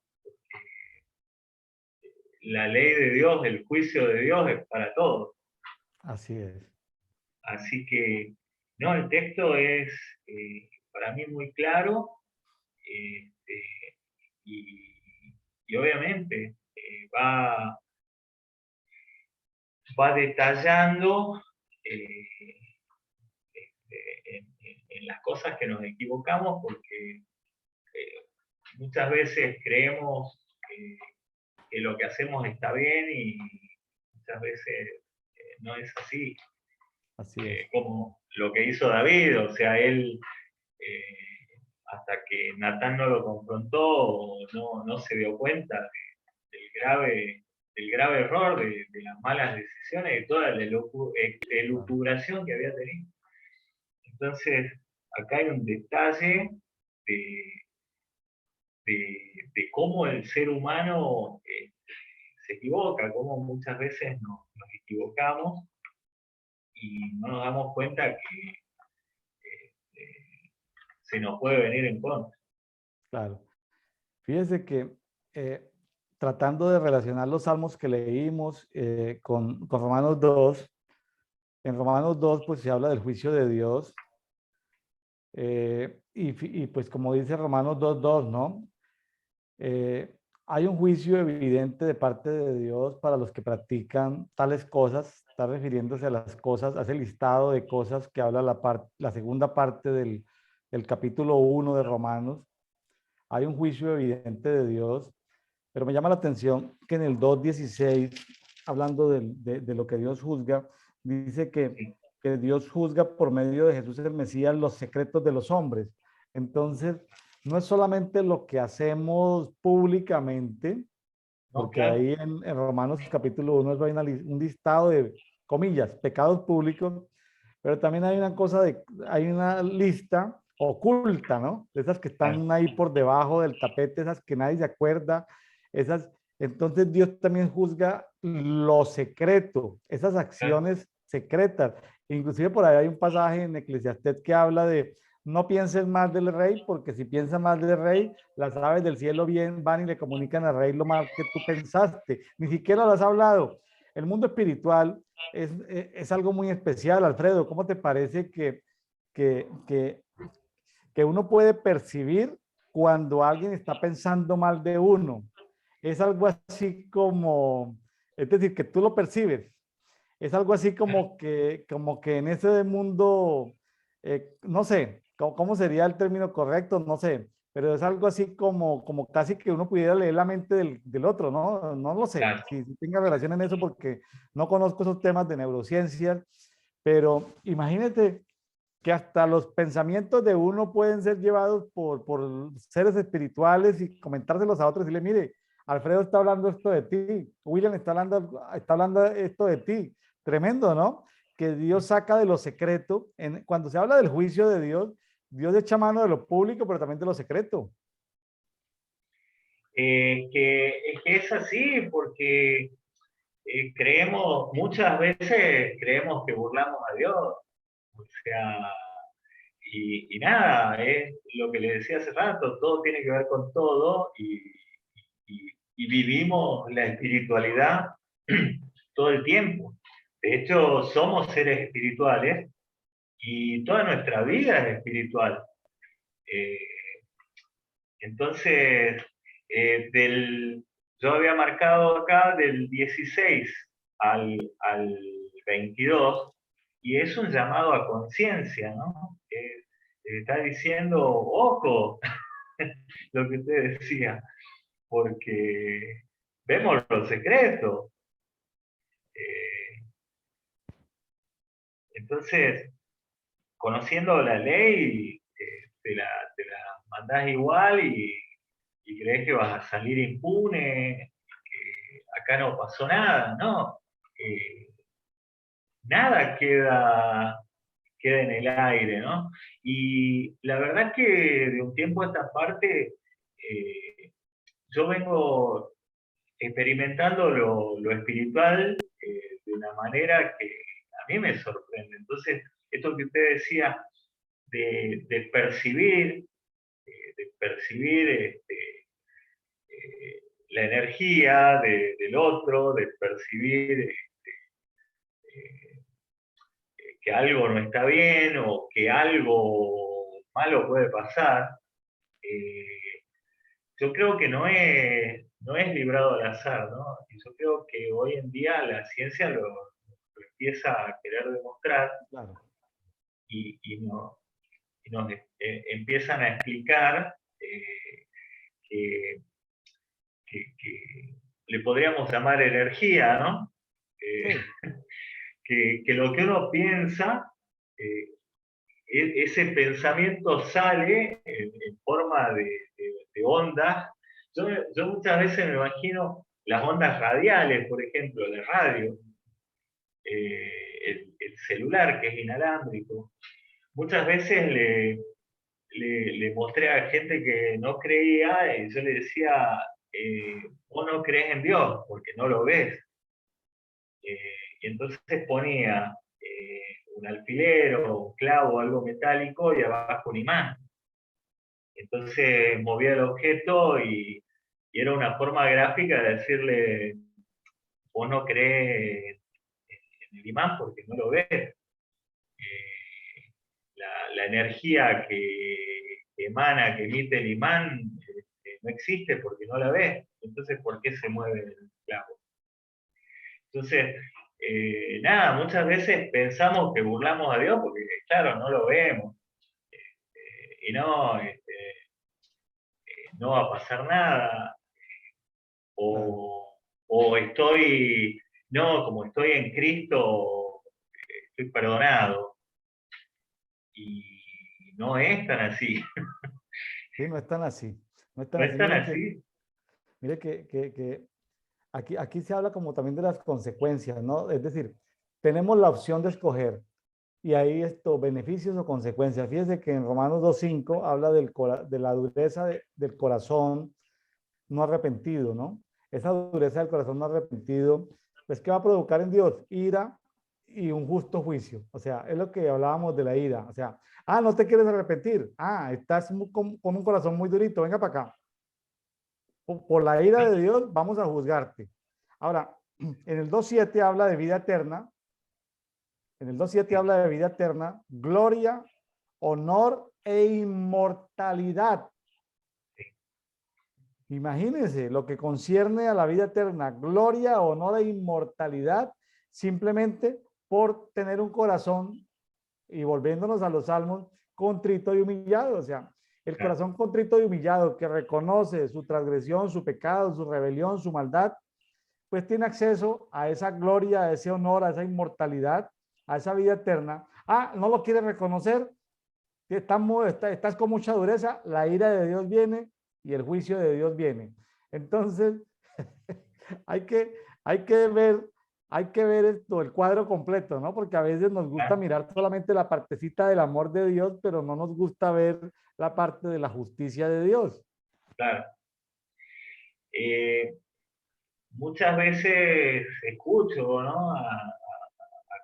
La ley de Dios, el juicio de Dios es para todos. Así es. Así que, no, el texto es para mí muy claro este, y, y, obviamente va detallando en las cosas que nos equivocamos, porque muchas veces creemos que lo que hacemos está bien y muchas veces no es así. Así es. Como lo que hizo David, o sea, él hasta que Natán no lo confrontó, no se dio cuenta del grave error, de las malas decisiones, de toda la Claro. elucubración que había tenido. Entonces, acá hay un detalle de, de cómo el ser humano se equivoca, cómo muchas veces nos equivocamos y no nos damos cuenta que se nos puede venir en contra. Claro. Fíjese que tratando de relacionar los salmos que leímos con Romanos 2, en Romanos 2 pues se habla del juicio de Dios y pues como dice Romanos 2:2, ¿no? Hay un juicio evidente de parte de Dios para los que practican tales cosas, está refiriéndose a las cosas, hace el listado de cosas que habla la segunda parte del capítulo 1 de Romanos. Hay un juicio evidente de Dios, pero me llama la atención que en el 2:16, hablando de lo que Dios juzga, dice que Dios juzga por medio de Jesús el Mesías los secretos de los hombres. Entonces, no es solamente lo que hacemos públicamente, No, porque claro, ahí en Romanos capítulo 1 hay un listado de, comillas, pecados públicos, pero también hay una cosa hay una lista oculta, ¿no? De esas que claro, están ahí por debajo del tapete, esas que nadie se acuerda, esas, entonces Dios también juzga lo secreto, esas claro, acciones secretas. Inclusive por ahí hay un pasaje en Eclesiastés que habla de no pienses más del rey, porque si piensas más del rey, las aves del cielo bien van y le comunican al rey lo mal que tú pensaste. Ni siquiera lo has hablado. El mundo espiritual es algo muy especial, Alfredo. ¿Cómo te parece que, que, que uno puede percibir cuando alguien está pensando mal de uno? Es algo así como, es decir, que tú lo percibes. Es algo así como que en ese mundo, no sé, ¿cómo sería el término correcto? No sé, pero es algo así como casi que uno pudiera leer la mente del otro, ¿no? No lo sé, claro. si tenga relación en eso porque no conozco esos temas de neurociencias, pero imagínate que hasta los pensamientos de uno pueden ser llevados por seres espirituales y comentárselos a otros y decirle, mire, Alfredo está hablando esto de ti, William está hablando esto de ti. Tremendo, ¿no? Que Dios saca de lo secreto. Cuando se habla del juicio de Dios, Dios echa mano de lo público, pero también de lo secreto. Que es así porque creemos, muchas veces creemos que burlamos a Dios. O sea, y nada, es lo que le decía hace rato, todo tiene que ver con todo y vivimos la espiritualidad todo el tiempo. De hecho, somos seres espirituales y toda nuestra vida es espiritual. Eh, entonces, yo había marcado acá del 16 al 22 y es un llamado a conciencia, ¿no? Está diciendo, ojo, lo que usted decía, porque vemos los secretos. Eh, entonces, conociendo la ley, te la mandás igual y crees que vas a salir impune, que acá no pasó nada, ¿no? Eh, nada queda en el aire, ¿no? Y la verdad que de un tiempo a esta parte yo vengo experimentando lo espiritual de una manera que a mí me sorprende. Entonces, esto que usted decía de percibir la energía del otro, de percibir que algo no está bien o que algo malo puede pasar, eh, yo creo que no es librado al azar, ¿no? Y yo creo que hoy en día la ciencia lo empieza a querer demostrar Claro. y, no, y nos empiezan a explicar que, que le podríamos llamar energía, ¿no? Eh, Sí, que lo que uno piensa, eh, ese pensamiento sale en forma de ondas. Yo muchas veces me imagino las ondas radiales, por ejemplo, de radio, el celular que es inalámbrico. Muchas veces le mostré a gente que no creía y yo le decía, vos no crees en Dios porque no lo ves. Y entonces ponía un alfiler o un clavo, algo metálico y abajo un imán. Entonces movía el objeto y era una forma gráfica de decirle, vos no crees en el imán porque no lo ves. La energía que emana, que emite el imán, no existe porque no la ves. Entonces, ¿por qué se mueve el clavo? Entonces, nada, muchas veces pensamos que burlamos a Dios porque, claro, no lo vemos. Y no, no va a pasar nada. Claro. O estoy, no, como estoy en Cristo, estoy perdonado. Y no es tan así. Sí, no es tan así. No es tan No así. es tan así. Mire que aquí se habla como también de las consecuencias, ¿no? Es decir, tenemos la opción de escoger y ahí esto, beneficios o consecuencias. Fíjese que en Romanos 2.5 habla de la dureza del corazón no arrepentido, ¿no? Esa dureza del corazón no arrepentido, pues, ¿qué va a provocar en Dios? Ira y un justo juicio. O sea, es lo que hablábamos de la ira. O sea, no te quieres arrepentir. Estás con un corazón muy durito. Venga para acá. Por la ira de Dios vamos a juzgarte. Ahora, en el 2.7 habla de vida eterna. En el 2.7 habla de vida eterna, gloria, honor e inmortalidad. Imagínense lo que concierne a la vida eterna, gloria, honor e inmortalidad, simplemente por tener un corazón, y volviéndonos a los salmos, contrito y humillado. O sea, el corazón contrito y humillado que reconoce su transgresión, su pecado, su rebelión, su maldad, pues tiene acceso a esa gloria, a ese honor, a esa inmortalidad, a esa vida eterna. No lo quiere reconocer, estás con mucha dureza, la ira de Dios viene y el juicio de Dios viene. Entonces, hay que, hay que ver, hay que ver esto, el cuadro completo, ¿no? Porque a veces nos gusta mirar solamente la partecita del amor de Dios, pero no nos gusta ver la parte de la justicia de Dios. Claro. Muchas veces escucho, ¿no? A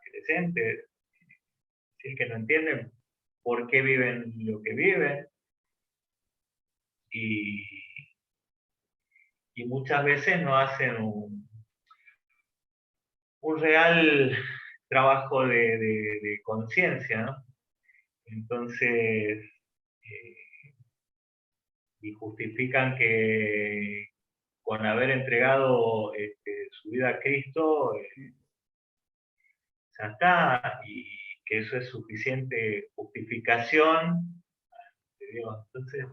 creyentes decir que no entienden por qué viven lo que viven y, y muchas veces no hacen un real trabajo de conciencia, ¿no? Entonces, y justifican que con haber entregado su vida a Cristo, ya está, y que eso es suficiente justificación de Dios. Entonces,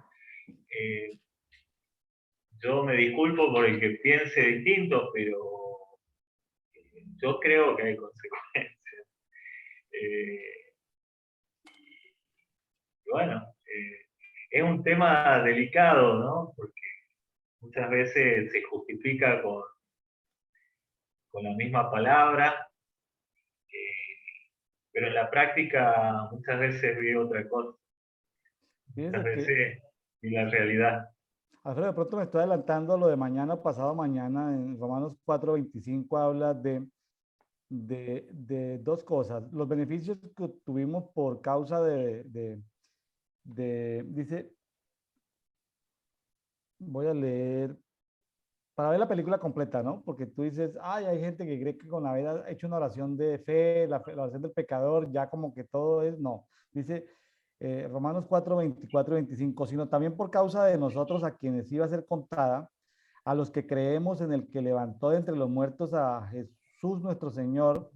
eh, yo me disculpo por el que piense distinto, pero yo creo que hay consecuencias. Eh, y bueno, es un tema delicado, ¿no? Porque muchas veces se justifica con la misma palabra, pero en la práctica muchas veces vi otra cosa, muchas Fíjense que, veces vi la realidad. Alfredo, de pronto me estoy adelantando a lo de mañana, pasado mañana, en Romanos 4.25 habla de dos cosas. Los beneficios que tuvimos por causa dice, voy a leer, para ver la película completa, ¿no? Porque tú dices, hay gente que cree que con haber hecho una oración de fe, la oración del pecador, ya como que todo es, no. Dice Romanos 4.24 y 25, sino también por causa de nosotros a quienes iba a ser contada, a los que creemos en el que levantó de entre los muertos a Jesús nuestro Señor,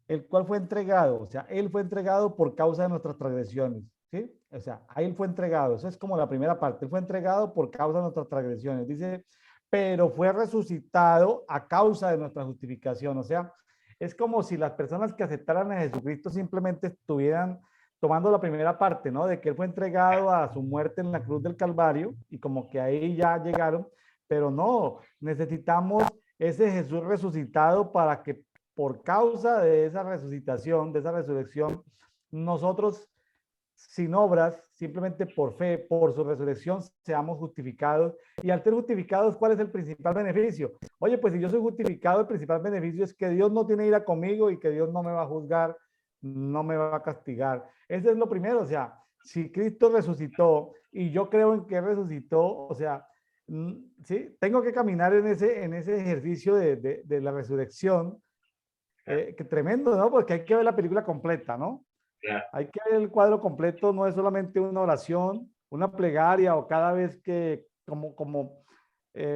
el cual fue entregado, o sea, él fue entregado por causa de nuestras transgresiones, ¿sí? O sea, a él fue entregado, eso es como la primera parte, él fue entregado por causa de nuestras transgresiones, dice, pero fue resucitado a causa de nuestra justificación, o sea, es como si las personas que aceptaran a Jesucristo simplemente estuvieran tomando la primera parte, ¿no? De que él fue entregado a su muerte en la cruz del Calvario y como que ahí ya llegaron, pero no, necesitamos ese Jesús resucitado para que por causa de esa resucitación, de esa resurrección, nosotros sin obras, simplemente por fe, por su resurrección, seamos justificados. Y al ser justificados, ¿cuál es el principal beneficio? Oye, pues si yo soy justificado, el principal beneficio es que Dios no tiene ira conmigo y que Dios no me va a juzgar, no me va a castigar. Ese es lo primero, o sea, si Cristo resucitó y yo creo en que resucitó, o sea, sí, tengo que caminar en ese ejercicio de la resurrección, que tremendo, ¿no? Porque hay que ver la película completa, ¿no? Claro. Hay que ver el cuadro completo, no es solamente una oración, una plegaria o cada vez que,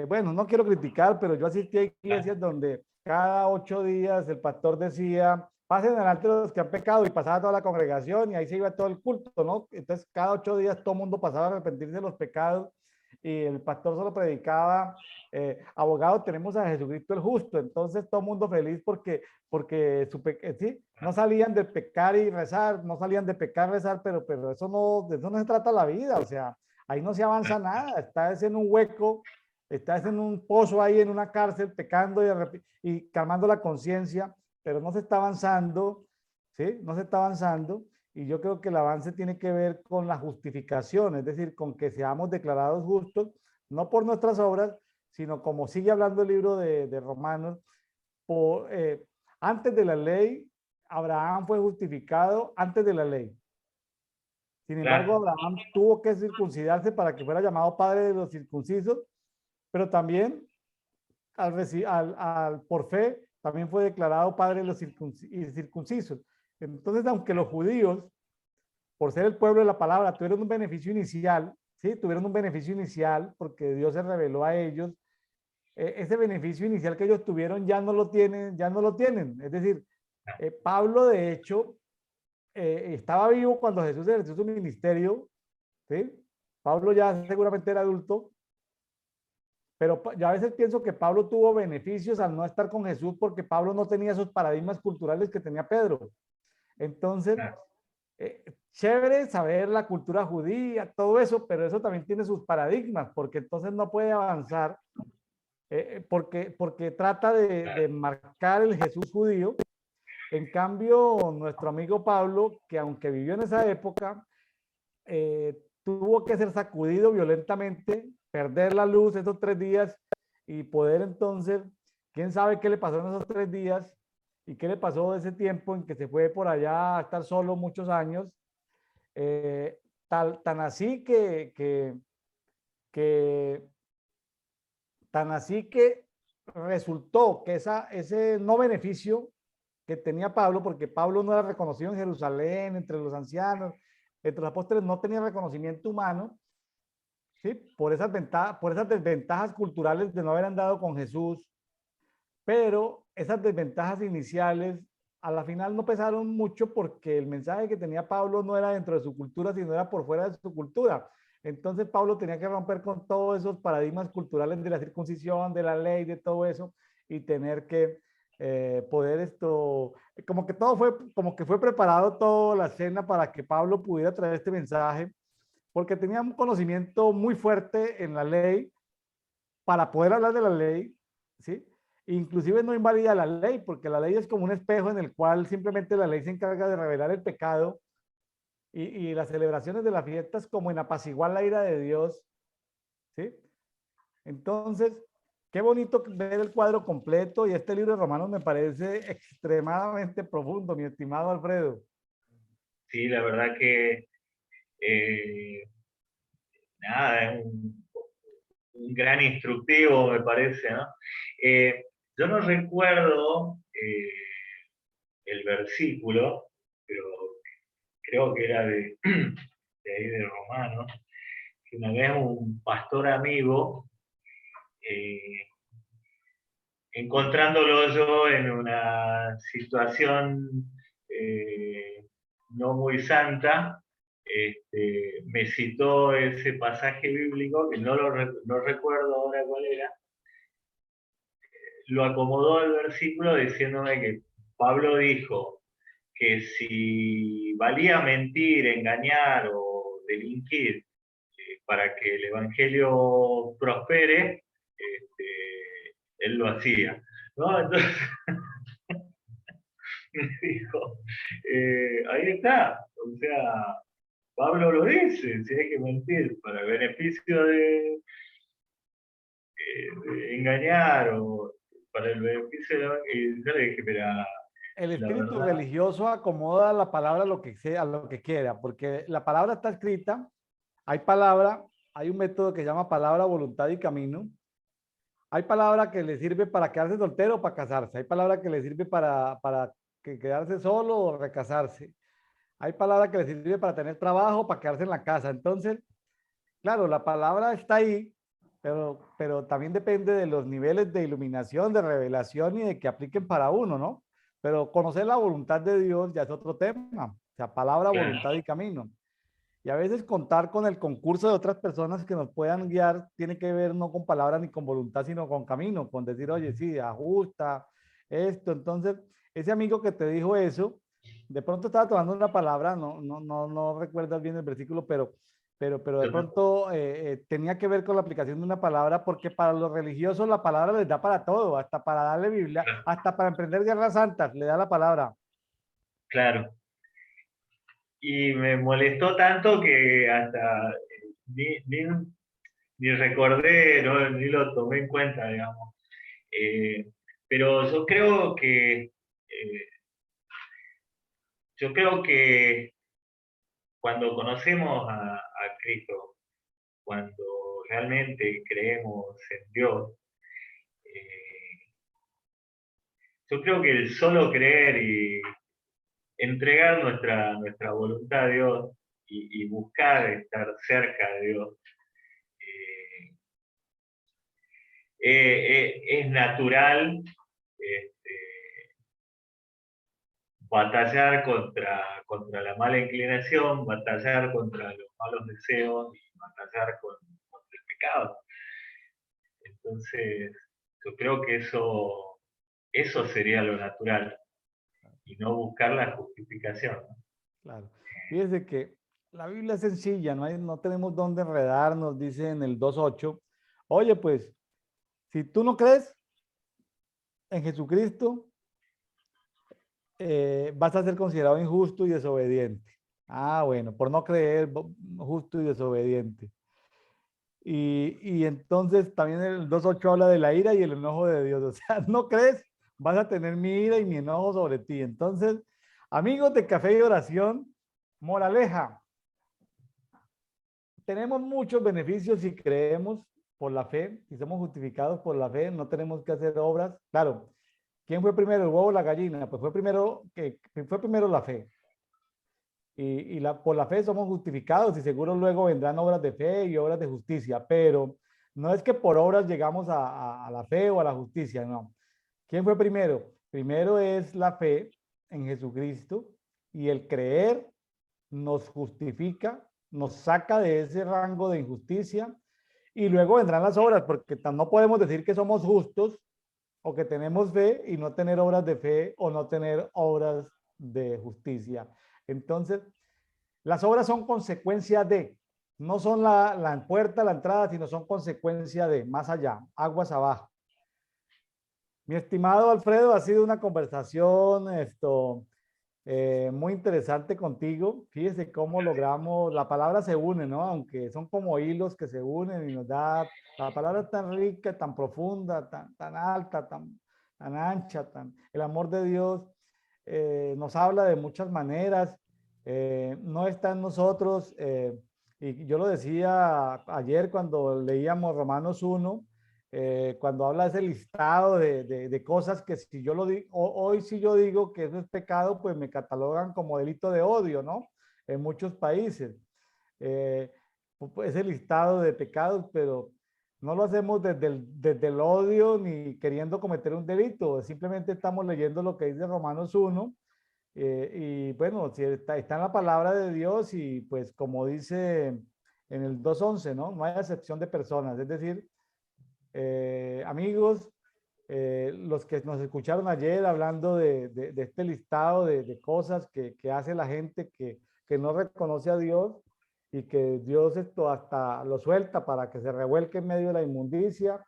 bueno, no quiero criticar, pero yo asistí a iglesias donde cada 8 días el pastor decía, pasen adelante los que han pecado y pasaba toda la congregación y ahí se iba todo el culto, ¿no? Entonces cada 8 días todo el mundo pasaba a arrepentirse de los pecados y el pastor solo predicaba, abogado, tenemos a Jesucristo el justo, entonces todo el mundo feliz porque sí, no salían de pecar y rezar, no salían de pecar, rezar, pero eso no, de eso no se trata la vida, o sea, ahí no se avanza nada, estás en un hueco, estás en un pozo ahí en una cárcel pecando y calmando la conciencia, pero no se está avanzando, ¿sí? No se está avanzando y yo creo que el avance tiene que ver con la justificación, es decir, con que seamos declarados justos, no por nuestras obras, sino como sigue hablando el libro de Romanos, por, antes de la ley, Abraham fue justificado antes de la ley. Sin embargo, Claro. Abraham tuvo que circuncidarse para que fuera llamado padre de los circuncisos, pero también por fe también fue declarado padre de los circuncisos. Entonces, aunque los judíos, por ser el pueblo de la palabra, tuvieron un beneficio inicial, ¿sí? Tuvieron un beneficio inicial porque Dios se reveló a ellos, ese beneficio inicial que ellos tuvieron ya no lo tienen, ya no lo tienen. Es decir, Pablo de hecho estaba vivo cuando Jesús ejerció su ministerio, ¿sí? Pablo ya seguramente era adulto, pero yo a veces pienso que Pablo tuvo beneficios al no estar con Jesús porque Pablo no tenía esos paradigmas culturales que tenía Pedro. Entonces, Claro. chévere saber la cultura judía, todo eso, pero eso también tiene sus paradigmas, porque entonces no puede avanzar, porque trata de marcar el Jesús judío. En cambio, nuestro amigo Pablo, que aunque vivió en esa época, tuvo que ser sacudido violentamente, perder la luz esos 3 días y poder entonces, quién sabe qué le pasó en esos 3 días y qué le pasó ese tiempo en que se fue por allá a estar solo muchos años, tan así que, tan así que resultó que ese no beneficio que tenía Pablo, porque Pablo no era reconocido en Jerusalén, entre los ancianos, entre los apóstoles, no tenía reconocimiento humano, ¿sí? Por esas desventajas culturales de no haber andado con Jesús, pero esas desventajas iniciales a la final no pesaron mucho porque el mensaje que tenía Pablo no era dentro de su cultura, sino era por fuera de su cultura. Entonces Pablo tenía que romper con todos esos paradigmas culturales de la circuncisión, de la ley, de todo eso, y tener que poder como que todo fue, como que fue preparado toda la escena para que Pablo pudiera traer este mensaje, porque tenía un conocimiento muy fuerte en la ley para poder hablar de la ley, ¿sí? Inclusive no invalida la ley, porque la ley es como un espejo en el cual simplemente la ley se encarga de revelar el pecado y las celebraciones de las fiestas como en apaciguar la ira de Dios, ¿sí? Entonces, qué bonito ver el cuadro completo y este libro de Romanos me parece extremadamente profundo, mi estimado Alfredo. Sí, la verdad que eh, nada, es un gran instructivo, me parece, ¿no? Yo no recuerdo el versículo, pero creo que era de ahí de Romanos, que una vez un pastor amigo, eh, encontrándolo yo en una situación no muy santa, me citó ese pasaje bíblico, que no recuerdo ahora cuál era, lo acomodó al versículo diciéndome que Pablo dijo que si valía mentir, engañar o delinquir para que el Evangelio prospere, él lo hacía, ¿no? Entonces me dijo, ahí está, o sea, Pablo lo dice, si hay que mentir para el beneficio de engañar o para el beneficio de... Y yo le dije, mira, El la espíritu verdad, religioso acomoda la palabra a lo que sea, a lo que quiera, porque la palabra está escrita, hay palabra, hay un método que se llama palabra, voluntad y camino. Hay palabra que le sirve para quedarse soltero o para casarse. Hay palabra que le sirve para quedarse solo o recasarse. Hay palabra que le sirve para tener trabajo o para quedarse en la casa. Entonces, claro, la palabra está ahí, pero también depende de los niveles de iluminación, de revelación y de que apliquen para uno, ¿no? Pero conocer la voluntad de Dios ya es otro tema. O sea, palabra, claro, voluntad y camino. Y a veces contar con el concurso de otras personas que nos puedan guiar tiene que ver no con palabras ni con voluntad, sino con camino, con decir, oye, sí, ajusta esto. Entonces, ese amigo que te dijo eso, de pronto estaba tomando una palabra, no recuerdas bien el versículo, pero de yo pronto tenía que ver con la aplicación de una palabra, porque para los religiosos la palabra les da para todo, hasta para darle Biblia, hasta para emprender guerras santas, le da la palabra. claro. Y me molestó tanto que hasta ni, ni, ni recordé, no, ni lo tomé en cuenta, digamos. Eh, pero yo creo que cuando conocemos a Cristo, cuando realmente creemos en Dios, eh, yo creo que el solo creer y entregar nuestra voluntad a Dios y buscar estar cerca de Dios, eh, es natural este, batallar contra la mala inclinación, batallar contra los malos deseos y batallar contra el pecado. Entonces, yo creo que eso sería lo natural y no buscar la justificación, ¿no? Claro. Fíjese que la Biblia es sencilla, no tenemos dónde enredarnos, dice en el 2:8. Oye, pues, si tú no crees en Jesucristo, vas a ser considerado injusto y desobediente. Ah, bueno, por no creer, justo y desobediente. Y entonces también el 2:8 habla de la ira y el enojo de Dios. O sea, no crees, vas a tener mi ira y mi enojo sobre ti. Entonces, amigos de Café y Oración, moraleja, tenemos muchos beneficios si creemos por la fe, si somos justificados por la fe, no tenemos que hacer obras. Claro, ¿quién fue primero, el huevo o la gallina? Pues fue primero la fe. Por la fe somos justificados y seguro luego vendrán obras de fe y obras de justicia, pero no es que por obras llegamos a la fe o a la justicia, no. ¿Quién fue primero? Primero es la fe en Jesucristo y el creer nos justifica, nos saca de ese rango de injusticia y luego vendrán las obras, porque no podemos decir que somos justos o que tenemos fe y no tener obras de fe o no tener obras de justicia. Entonces, las obras son consecuencia de, no son la puerta, la entrada, sino son consecuencia de, más allá, aguas abajo. Mi estimado Alfredo, ha sido una conversación muy interesante contigo. Fíjese cómo logramos, la palabra se une, ¿no? Aunque son como hilos que se unen y nos da, la palabra es tan rica, tan profunda, tan alta, tan ancha, el amor de Dios nos habla de muchas maneras, no está en nosotros, y yo lo decía ayer cuando leíamos Romanos 1, cuando habla de ese listado de cosas que si yo lo digo, hoy si yo digo que eso es pecado, pues me catalogan como delito de odio, ¿no? En muchos países. Eh, ese listado de pecados, pero no lo hacemos desde el odio ni queriendo cometer un delito, simplemente estamos leyendo lo que dice Romanos 1, y bueno, si está en la palabra de Dios y pues como dice en el 2:11, ¿no? No hay acepción de personas, es decir, amigos, los que nos escucharon ayer hablando de este listado de cosas que hace la gente que no reconoce a Dios y que Dios esto hasta lo suelta para que se revuelque en medio de la inmundicia.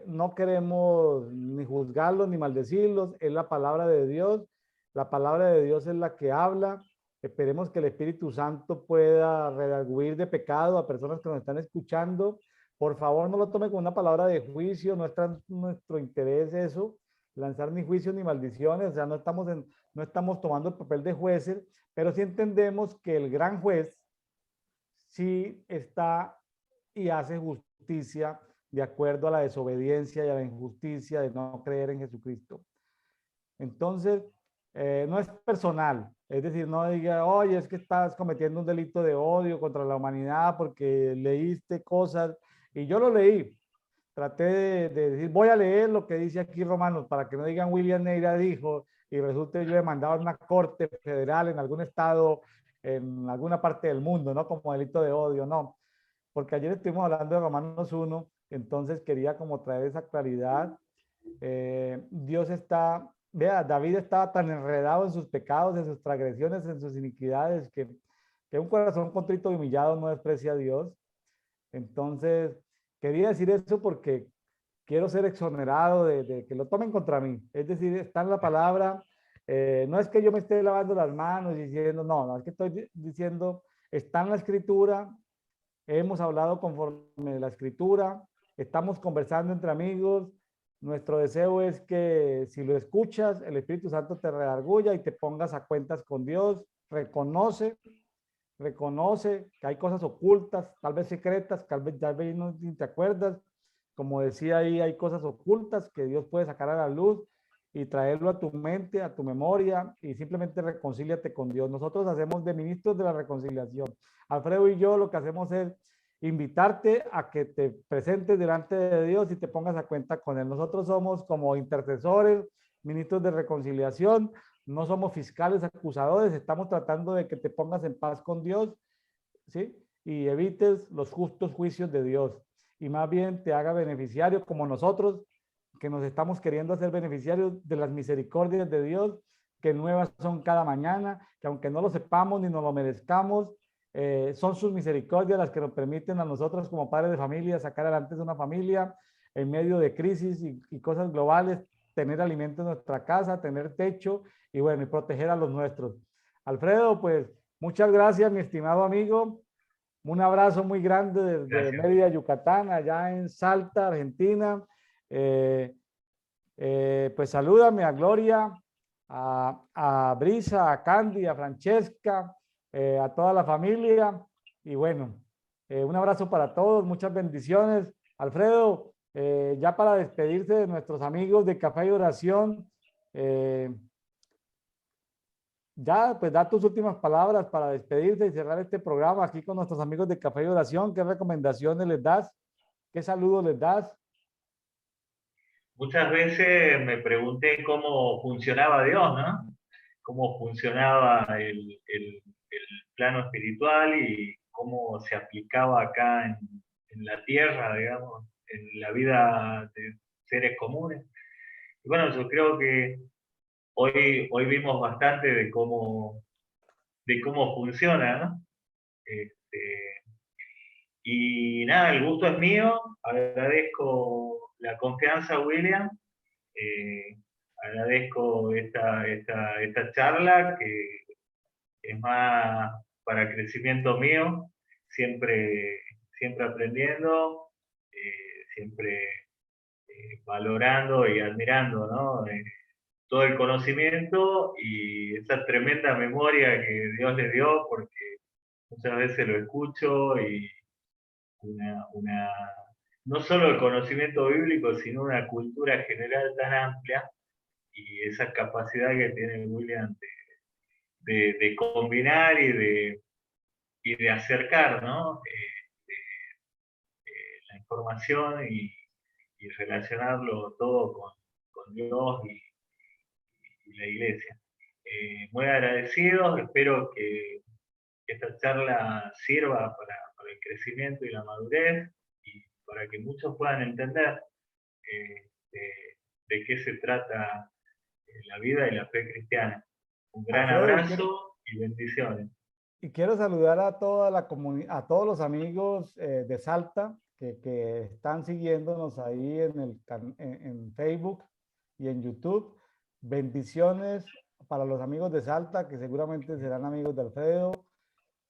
No queremos ni juzgarlos ni maldecirlos, es la palabra de Dios. La palabra de Dios es la que habla. Esperemos que el Espíritu Santo pueda redarguir de pecado a personas que nos están escuchando. Por favor, no lo tome como una palabra de juicio, no está en nuestro interés eso, lanzar ni juicios ni maldiciones, o sea, no estamos tomando el papel de jueces, pero sí entendemos que el gran juez sí está y hace justicia de acuerdo a la desobediencia y a la injusticia de no creer en Jesucristo. Entonces, no es personal, es decir, no diga, oye, es que estás cometiendo un delito de odio contra la humanidad porque leíste cosas, y yo lo leí, traté de decir, voy a leer lo que dice aquí Romanos, para que no digan William Neira dijo, y resulte yo he mandado a una corte federal en algún estado, en alguna parte del mundo, ¿no? Como delito de odio, no, porque ayer estuvimos hablando de Romanos 1, entonces quería como traer esa claridad. Dios está, vea, David estaba tan enredado en sus pecados, en sus transgresiones, en sus iniquidades, que un corazón contrito y humillado no desprecia a Dios. Entonces, quería decir eso porque quiero ser exonerado de que lo tomen contra mí. Es decir, está en la palabra. No es que yo me esté lavando las manos y diciendo, no, no, es que estoy diciendo, está en la escritura, hemos hablado conforme a la escritura, estamos conversando entre amigos. Nuestro deseo es que si lo escuchas, el Espíritu Santo te redarguya y te pongas a cuentas con Dios. Reconoce que hay cosas ocultas, tal vez secretas, tal vez no te acuerdas. Como decía ahí, hay cosas ocultas que Dios puede sacar a la luz y traerlo a tu mente, a tu memoria, y simplemente reconcíliate con Dios. Nosotros hacemos de ministros de la reconciliación. Alfredo y yo lo que hacemos es invitarte a que te presentes delante de Dios y te pongas a cuenta con Él. Nosotros somos como intercesores, ministros de reconciliación, no somos fiscales acusadores, estamos tratando de que te pongas en paz con Dios, ¿sí? Y evites los justos juicios de Dios y más bien te haga beneficiario como nosotros, que nos estamos queriendo hacer beneficiarios de las misericordias de Dios, que nuevas son cada mañana, que aunque no lo sepamos ni nos lo merezcamos, son sus misericordias las que nos permiten a nosotros como padres de familia sacar adelante una familia en medio de crisis y cosas globales, tener alimento en nuestra casa, tener techo y bueno, y proteger a los nuestros. Alfredo, pues muchas gracias, mi estimado amigo. Un abrazo muy grande desde Gracias. Mérida, Yucatán, allá en Salta, Argentina. Eh, pues salúdame a Gloria, a Brisa, a Candy, a Francesca, a toda la familia. Y bueno, un abrazo para todos, muchas bendiciones. Alfredo, ya para despedirse de nuestros amigos de Café y Oración, ya, pues da tus últimas palabras para despedirte y cerrar este programa aquí con nuestros amigos de Café y Oración. ¿Qué recomendaciones les das? ¿Qué saludos les das? Muchas veces me pregunté cómo funcionaba Dios, ¿no? Cómo funcionaba el plano espiritual y cómo se aplicaba acá en la tierra, digamos, en la vida de seres comunes. Y bueno, yo creo que hoy vimos bastante de cómo funciona, ¿no? Este, y nada, el gusto es mío. Agradezco la confianza, William. Eh, Agradezco esta charla que es más para crecimiento mío, siempre, siempre aprendiendo, siempre valorando y admirando, ¿no? Todo el conocimiento y esa tremenda memoria que Dios le dio, porque muchas veces lo escucho y una no solo el conocimiento bíblico, sino una cultura general tan amplia y esa capacidad que tiene William de combinar y de acercar, ¿no? La información y relacionarlo todo con Dios y la iglesia. Muy agradecidos, espero que esta charla sirva para el crecimiento y la madurez y para que muchos puedan entender de qué se trata la vida y la fe cristiana. Un gran Alfredo, abrazo y bendiciones. y quiero saludar a toda la a todos los amigos de Salta que están siguiéndonos ahí en Facebook y en YouTube. Bendiciones, para los amigos de Salta, que seguramente serán amigos de Alfredo,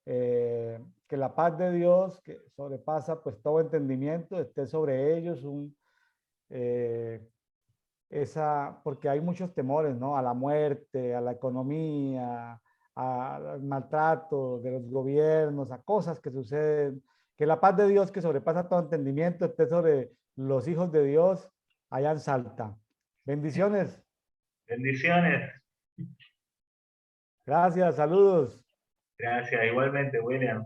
que la paz de Dios, que sobrepasa pues todo entendimiento, esté sobre ellos, eh, porque hay muchos temores, ¿no? A la muerte, a la economía, al maltrato de los gobiernos, a cosas que suceden. Que la paz de Dios, que sobrepasa todo entendimiento, esté sobre los hijos de Dios allá en Salta. Bendiciones. Bendiciones. Gracias, saludos. Gracias, igualmente, William.